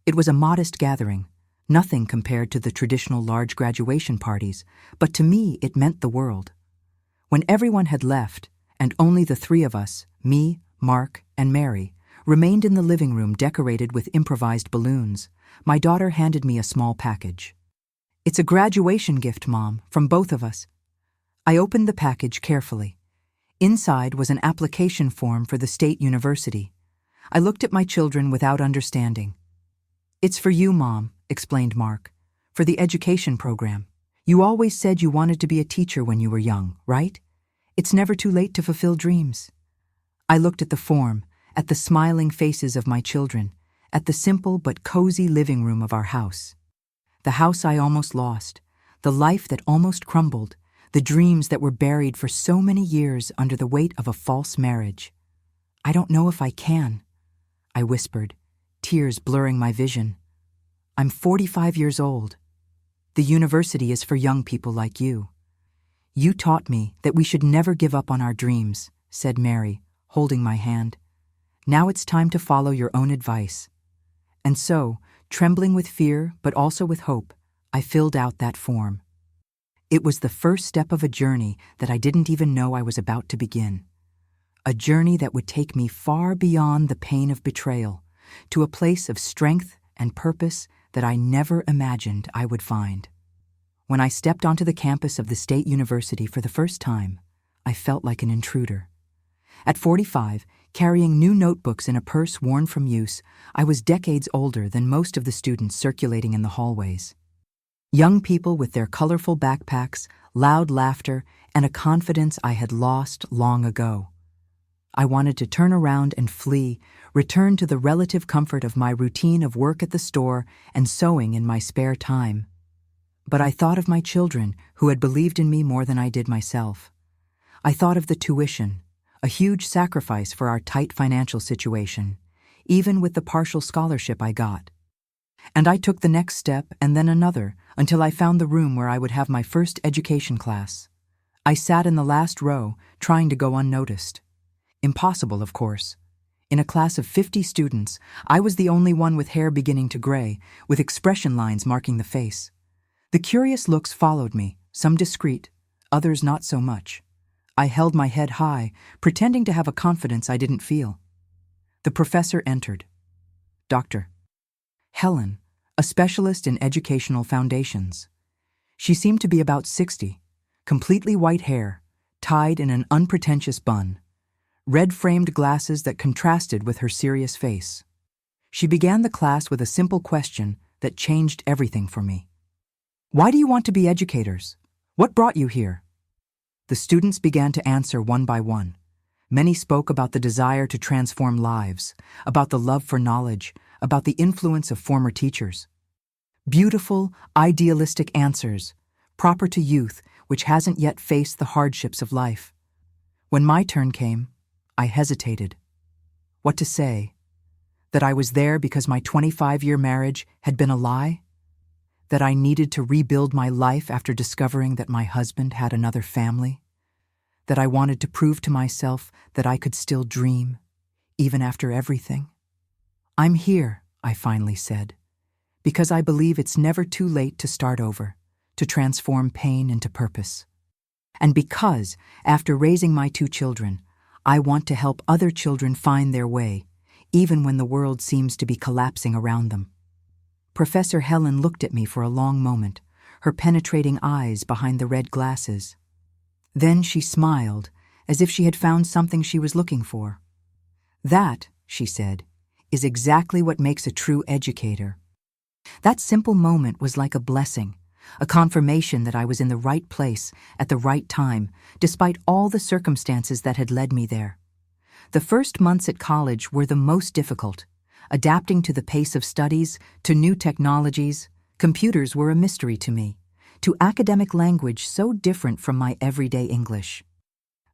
It was a modest gathering, nothing compared to the traditional large graduation parties, but to me it meant the world. When everyone had left, and only the 3 of us, me, Mark, and Mary, remained in the living room decorated with improvised balloons, my daughter handed me a small package. "It's a graduation gift, Mom, from both of us." I opened the package carefully. Inside was an application form for the state university. I looked at my children without understanding. "It's for you, Mom," explained Mark, "for the education program. You always said you wanted to be a teacher when you were young, right? It's never too late to fulfill dreams." I looked at the form, at the smiling faces of my children, at the simple but cozy living room of our house. The house I almost lost, the life that almost crumbled, the dreams that were buried for so many years under the weight of a false marriage. "I don't know if I can," I whispered, tears blurring my vision. "I'm 45 years old. The university is for young people like you." "You taught me that we should never give up on our dreams," said Mary, holding my hand. "Now it's time to follow your own advice." And so, trembling with fear but also with hope, I filled out that form. It was the first step of a journey that I didn't even know I was about to begin. A journey that would take me far beyond the pain of betrayal, to a place of strength and purpose that I never imagined I would find. When I stepped onto the campus of the State University for the first time, I felt like an intruder. At 45, carrying new notebooks in a purse worn from use, I was decades older than most of the students circulating in the hallways. Young people with their colorful backpacks, loud laughter, and a confidence I had lost long ago. I wanted to turn around and flee, return to the relative comfort of my routine of work at the store and sewing in my spare time. But I thought of my children who had believed in me more than I did myself. I thought of the tuition, a huge sacrifice for our tight financial situation, even with the partial scholarship I got. And I took the next step and then another until I found the room where I would have my first education class. I sat in the last row, trying to go unnoticed. Impossible, of course. In a class of 50 students, I was the only one with hair beginning to gray, with expression lines marking the face. The curious looks followed me, some discreet, others not so much. I held my head high, pretending to have a confidence I didn't feel. The professor entered. Dr. Helen, a specialist in educational foundations. She seemed to be about 60, completely white hair, tied in an unpretentious bun, red-framed glasses that contrasted with her serious face. She began the class with a simple question that changed everything for me. Why do you want to be educators? What brought you here? The students began to answer one by one. Many spoke about the desire to transform lives, about the love for knowledge, about the influence of former teachers. Beautiful, idealistic answers, proper to youth which hasn't yet faced the hardships of life. When my turn came, I hesitated. What to say? That I was there because my 25-year marriage had been a lie? That I needed to rebuild my life after discovering that my husband had another family? That I wanted to prove to myself that I could still dream, even after everything? I'm here, I finally said, because I believe it's never too late to start over, to transform pain into purpose. And because, after raising my 2 children, I want to help other children find their way, even when the world seems to be collapsing around them. Professor Helen looked at me for a long moment, her penetrating eyes behind the red glasses. Then she smiled, as if she had found something she was looking for. That, she said, is exactly what makes a true educator. That simple moment was like a blessing, a confirmation that I was in the right place at the right time, despite all the circumstances that had led me there. The first months at college were the most difficult. Adapting to the pace of studies, to new technologies, computers were a mystery to me, to academic language so different from my everyday English.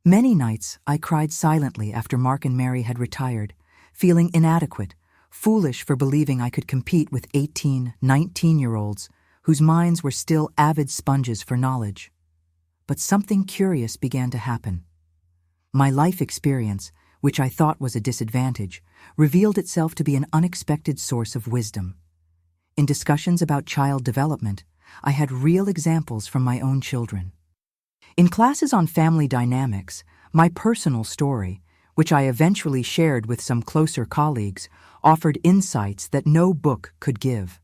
Many nights I cried silently after Mark and Mary had retired, feeling inadequate, foolish for believing I could compete with 18, 19-year-olds whose minds were still avid sponges for knowledge. But something curious began to happen. My life experience, which I thought was a disadvantage, revealed itself to be an unexpected source of wisdom. In discussions about child development, I had real examples from my own children. In classes on family dynamics, my personal story, which I eventually shared with some closer colleagues, offered insights that no book could give.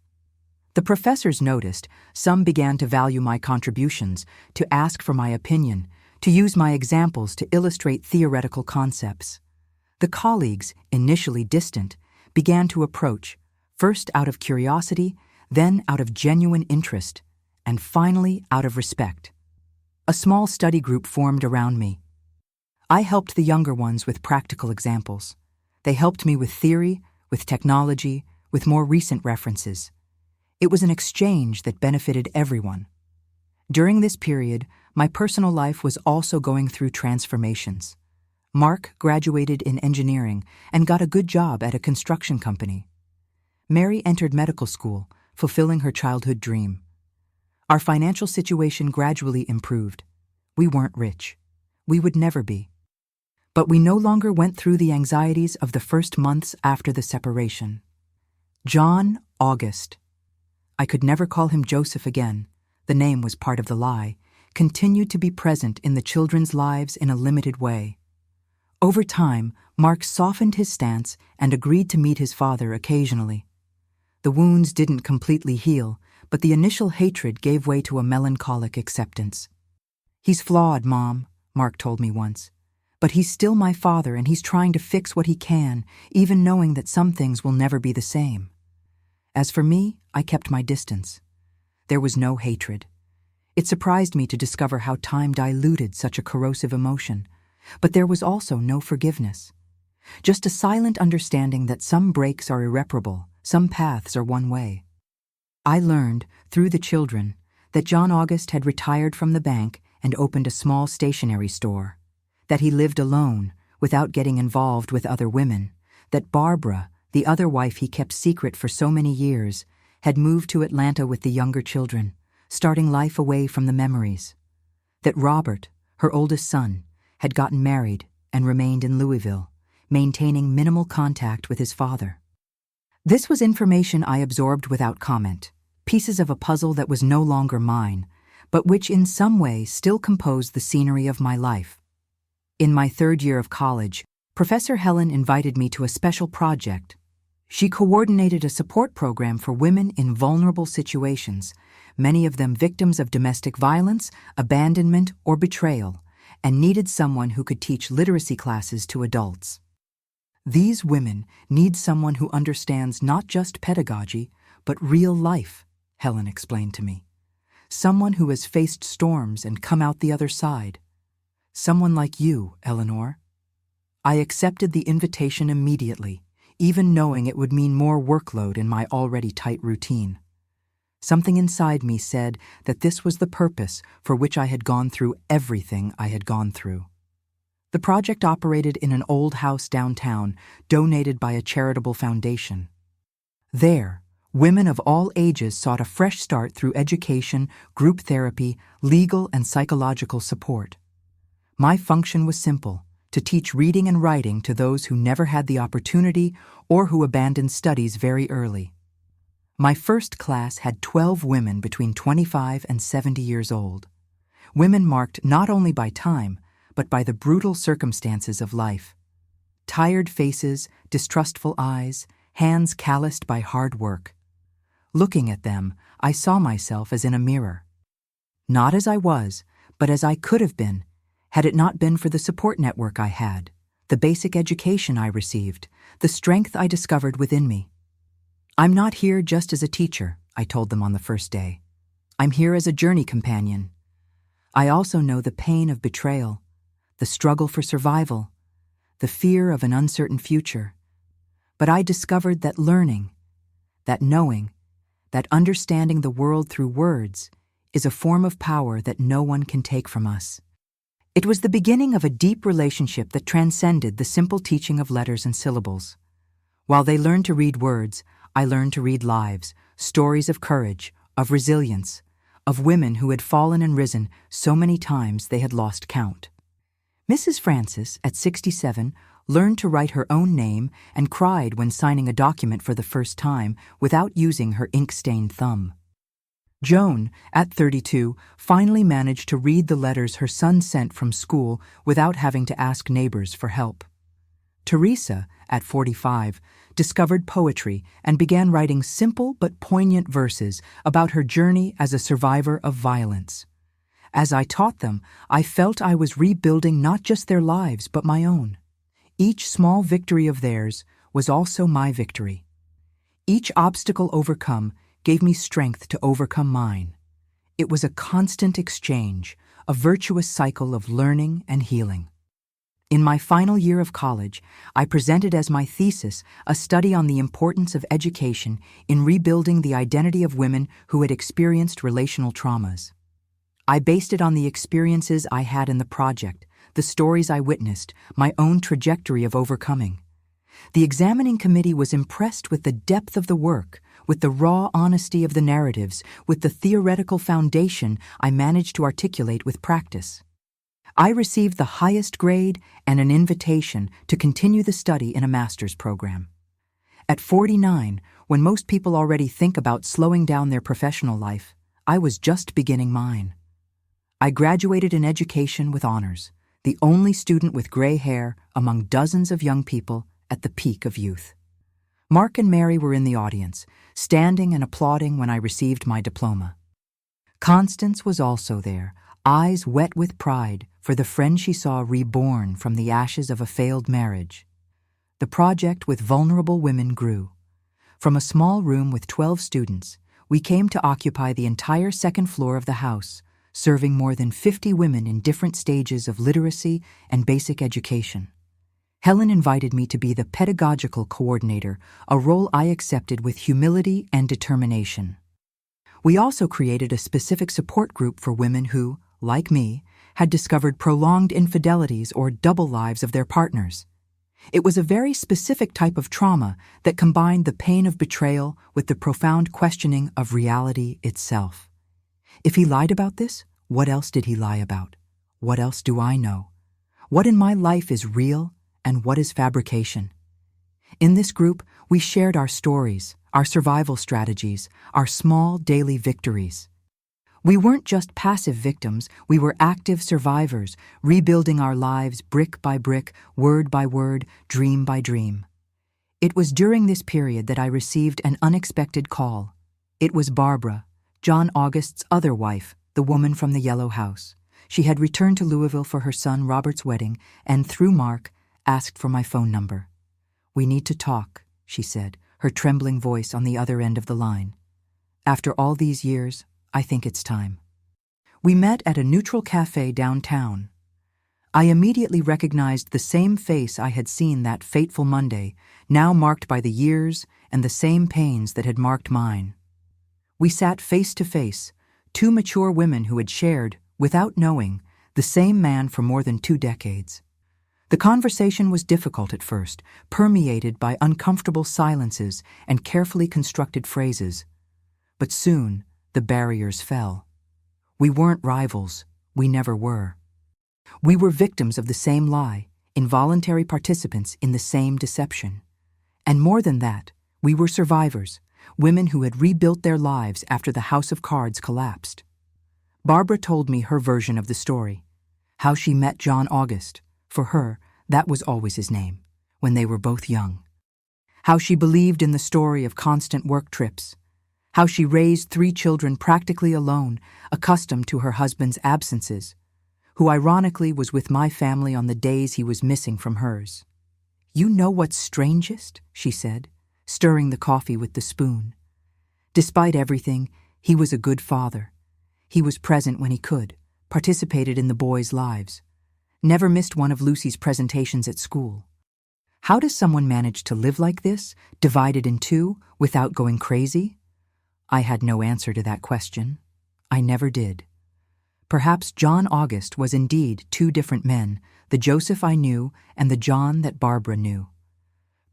The professors noticed some began to value my contributions, to ask for my opinion, to use my examples to illustrate theoretical concepts. The colleagues, initially distant, began to approach, first out of curiosity, then out of genuine interest, and finally out of respect. A small study group formed around me. I helped the younger ones with practical examples. They helped me with theory, with technology, with more recent references. It was an exchange that benefited everyone. During this period, my personal life was also going through transformations. Mark graduated in engineering and got a good job at a construction company. Mary entered medical school, fulfilling her childhood dream. Our financial situation gradually improved. We weren't rich. We would never be. But we no longer went through the anxieties of the first months after the separation. John August, I could never call him Joseph again, the name was part of the lie, continued to be present in the children's lives in a limited way. Over time, Mark softened his stance and agreed to meet his father occasionally. The wounds didn't completely heal, but the initial hatred gave way to a melancholic acceptance. "He's flawed, Mom," Mark told me once. "But he's still my father and he's trying to fix what he can, even knowing that some things will never be the same." As for me, I kept my distance. There was no hatred. It surprised me to discover how time diluted such a corrosive emotion, but there was also no forgiveness. Just a silent understanding that some breaks are irreparable, some paths are one way. I learned, through the children, that John August had retired from the bank and opened a small stationery store, that he lived alone, without getting involved with other women, that Barbara, the other wife he kept secret for so many years, had moved to Atlanta with the younger children, starting life away from the memories. That Robert, her oldest son, had gotten married and remained in Louisville, maintaining minimal contact with his father. This was information I absorbed without comment, pieces of a puzzle that was no longer mine, but which in some way still composed the scenery of my life. In my third year of college, Professor Helen invited me to a special project. She coordinated a support program for women in vulnerable situations, many of them victims of domestic violence, abandonment, or betrayal, and needed someone who could teach literacy classes to adults. These women need someone who understands not just pedagogy, but real life, Helen explained to me. Someone who has faced storms and come out the other side. Someone like you, Eleanor. I accepted the invitation immediately, even knowing it would mean more workload in my already tight routine. Something inside me said that this was the purpose for which I had gone through everything I had gone through. The project operated in an old house downtown, donated by a charitable foundation. There, women of all ages sought a fresh start through education, group therapy, legal and psychological support. My function was simple: to teach reading and writing to those who never had the opportunity or who abandoned studies very early. My first class had 12 women between 25 and 70 years old. Women marked not only by time, but by the brutal circumstances of life. Tired faces, distrustful eyes, hands calloused by hard work. Looking at them, I saw myself as in a mirror. Not as I was, but as I could have been, had it not been for the support network I had, the basic education I received, the strength I discovered within me. I'm not here just as a teacher, I told them on the first day. I'm here as a journey companion. I also know the pain of betrayal, the struggle for survival, the fear of an uncertain future. But I discovered that learning, that knowing, that understanding the world through words is a form of power that no one can take from us. It was the beginning of a deep relationship that transcended the simple teaching of letters and syllables. While they learned to read words, I learned to read lives, stories of courage, of resilience, of women who had fallen and risen so many times they had lost count. Mrs. Francis, at 67, learned to write her own name and cried when signing a document for the first time without using her ink-stained thumb. Joan, at 32, finally managed to read the letters her son sent from school without having to ask neighbors for help. Teresa, at 45, discovered poetry and began writing simple but poignant verses about her journey as a survivor of violence. As I taught them, I felt I was rebuilding not just their lives but my own. Each small victory of theirs was also my victory. Each obstacle overcome gave me strength to overcome mine. It was a constant exchange, a virtuous cycle of learning and healing. In my final year of college, I presented as my thesis a study on the importance of education in rebuilding the identity of women who had experienced relational traumas. I based it on the experiences I had in the project, the stories I witnessed, my own trajectory of overcoming. The examining committee was impressed with the depth of the work, with the raw honesty of the narratives, with the theoretical foundation I managed to articulate with practice. I received the highest grade and an invitation to continue the study in a master's program. At 49, when most people already think about slowing down their professional life, I was just beginning mine. I graduated in education with honors, the only student with gray hair among dozens of young people at the peak of youth. Mark and Mary were in the audience, standing and applauding when I received my diploma. Constance was also there, eyes wet with pride for the friend she saw reborn from the ashes of a failed marriage. The project with vulnerable women grew. From a small room with 12 students, we came to occupy the entire second floor of the house, serving more than 50 women in different stages of literacy and basic education. Helen invited me to be the pedagogical coordinator, a role I accepted with humility and determination. We also created a specific support group for women who, like me, had discovered prolonged infidelities or double lives of their partners. It was a very specific type of trauma that combined the pain of betrayal with the profound questioning of reality itself. If he lied about this, what else did he lie about? What else do I know? What in my life is real and what is fabrication? In this group, we shared our stories, our survival strategies, our small daily victories. We weren't just passive victims, we were active survivors, rebuilding our lives brick by brick, word by word, dream by dream. It was during this period that I received an unexpected call. It was Barbara, John August's other wife, the woman from the Yellow House. She had returned to Louisville for her son Robert's wedding and, through Mark, asked for my phone number. "We need to talk," she said, her trembling voice on the other end of the line. "After all these years, I think it's time." We met at a neutral cafe downtown. I immediately recognized the same face I had seen that fateful Monday, now marked by the years and the same pains that had marked mine. We sat face to face, two mature women who had shared, without knowing, the same man for more than 2 decades. The conversation was difficult at first, permeated by uncomfortable silences and carefully constructed phrases. But soon, the barriers fell. We weren't rivals. We never were. We were victims of the same lie, involuntary participants in the same deception. And more than that, we were survivors, women who had rebuilt their lives after the house of cards collapsed. Barbara told me her version of the story, how she met John August. For her, that was always his name, when they were both young. How she believed in the story of constant work trips. How she raised 3 children practically alone, accustomed to her husband's absences, who ironically was with my family on the days he was missing from hers. "You know what's strangest?" she said, stirring the coffee with the spoon. Despite everything, he was a good father. He was present when he could, participated in the boys' lives, never missed one of Lucy's presentations at school. How does someone manage to live like this, divided in 2, without going crazy? I had no answer to that question. I never did. Perhaps John August was indeed 2 different men, the Joseph I knew and the John that Barbara knew.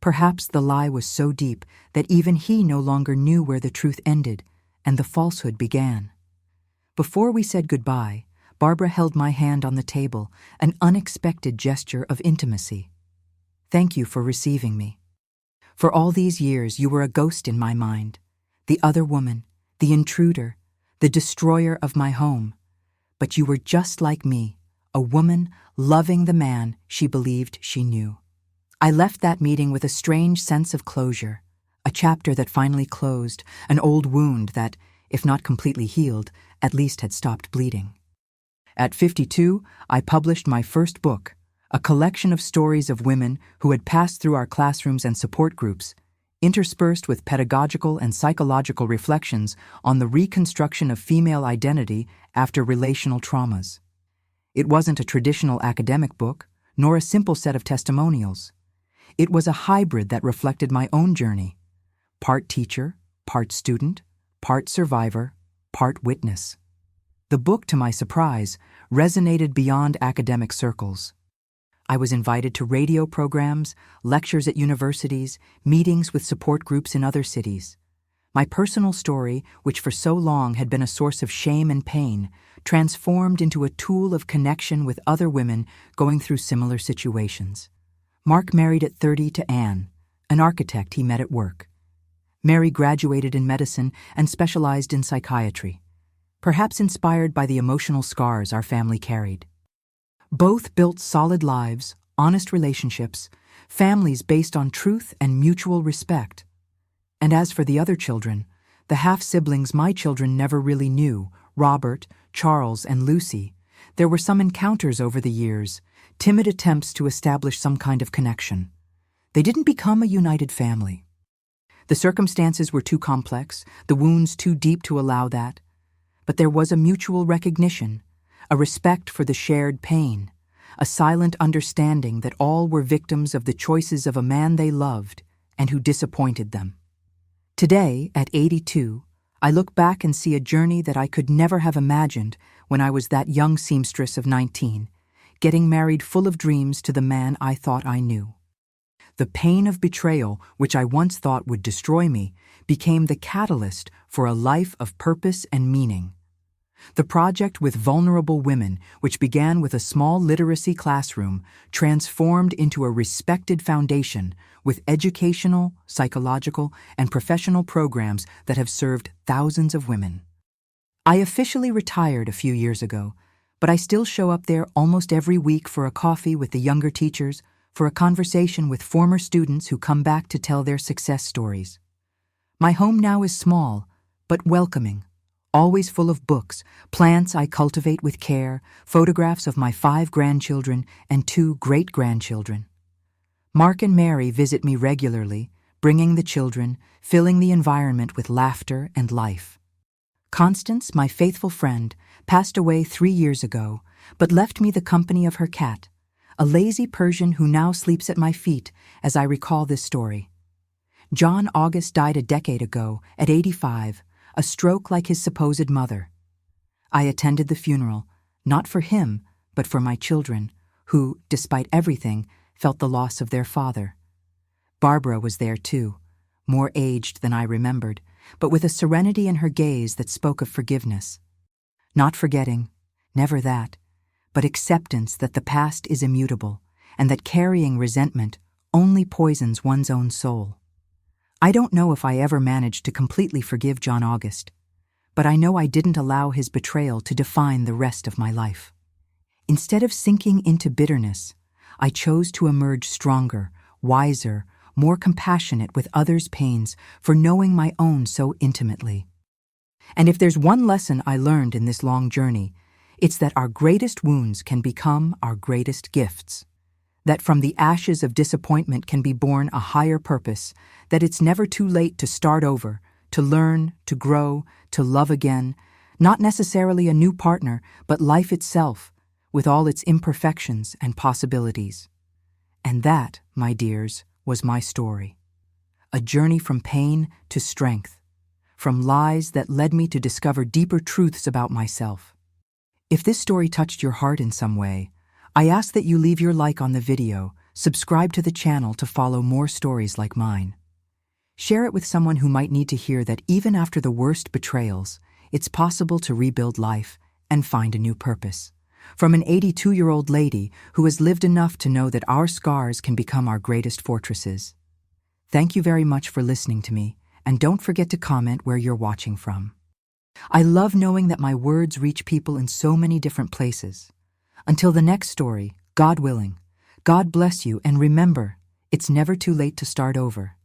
Perhaps the lie was so deep that even he no longer knew where the truth ended and the falsehood began. Before we said goodbye, Barbara held my hand on the table, an unexpected gesture of intimacy. "Thank you for receiving me. For all these years, you were a ghost in my mind. The other woman, the intruder, the destroyer of my home. But you were just like me, a woman loving the man she believed she knew." I left that meeting with a strange sense of closure, a chapter that finally closed, an old wound that, if not completely healed, at least had stopped bleeding. At 52, I published my first book, a collection of stories of women who had passed through our classrooms and support groups, interspersed with pedagogical and psychological reflections on the reconstruction of female identity after relational traumas. It wasn't a traditional academic book, nor a simple set of testimonials. It was a hybrid that reflected my own journey, part teacher, part student, part survivor, part witness. The book, to my surprise, resonated beyond academic circles. I was invited to radio programs, lectures at universities, meetings with support groups in other cities. My personal story, which for so long had been a source of shame and pain, transformed into a tool of connection with other women going through similar situations. Mark married at 30 to Anne, an architect he met at work. Mary graduated in medicine and specialized in psychiatry, perhaps inspired by the emotional scars our family carried. Both built solid lives, honest relationships, families based on truth and mutual respect. And as for the other children, the half-siblings my children never really knew, Robert, Charles, and Lucy, there were some encounters over the years, timid attempts to establish some kind of connection. They didn't become a united family. The circumstances were too complex, the wounds too deep to allow that. But there was a mutual recognition, a respect for the shared pain, a silent understanding that all were victims of the choices of a man they loved and who disappointed them. Today, at 82, I look back and see a journey that I could never have imagined when I was that young seamstress of 19, getting married full of dreams to the man I thought I knew. The pain of betrayal, which I once thought would destroy me, became the catalyst for a life of purpose and meaning. The project with vulnerable women, which began with a small literacy classroom, transformed into a respected foundation with educational, psychological, and professional programs that have served thousands of women. I officially retired a few years ago, but I still show up there almost every week for a coffee with the younger teachers, for a conversation with former students who come back to tell their success stories. My home now is small, but welcoming, always full of books, plants I cultivate with care, photographs of my 5 grandchildren and 2 great-grandchildren. Mark and Mary visit me regularly, bringing the children, filling the environment with laughter and life. Constance, my faithful friend, passed away 3 years ago, but left me the company of her cat, a lazy Persian who now sleeps at my feet as I recall this story. John August died a decade ago, at 85, a stroke like his supposed mother. I attended the funeral, not for him, but for my children, who, despite everything, felt the loss of their father. Barbara was there too, more aged than I remembered, but with a serenity in her gaze that spoke of forgiveness. Not forgetting, never that, but acceptance that the past is immutable, and that carrying resentment only poisons one's own soul. I don't know if I ever managed to completely forgive John August, but I know I didn't allow his betrayal to define the rest of my life. Instead of sinking into bitterness, I chose to emerge stronger, wiser, more compassionate with others' pains for knowing my own so intimately. And if there's one lesson I learned in this long journey, it's that our greatest wounds can become our greatest gifts. That from the ashes of disappointment can be born a higher purpose, that it's never too late to start over, to learn, to grow, to love again, not necessarily a new partner, but life itself, with all its imperfections and possibilities. And that, my dears, was my story. A journey from pain to strength, from lies that led me to discover deeper truths about myself. If this story touched your heart in some way, I ask that you leave your like on the video, subscribe to the channel to follow more stories like mine. Share it with someone who might need to hear that even after the worst betrayals, it's possible to rebuild life and find a new purpose. From an 82-year-old lady who has lived enough to know that our scars can become our greatest fortresses. Thank you very much for listening to me, and don't forget to comment where you're watching from. I love knowing that my words reach people in so many different places. Until the next story, God willing, God bless you, and remember, it's never too late to start over.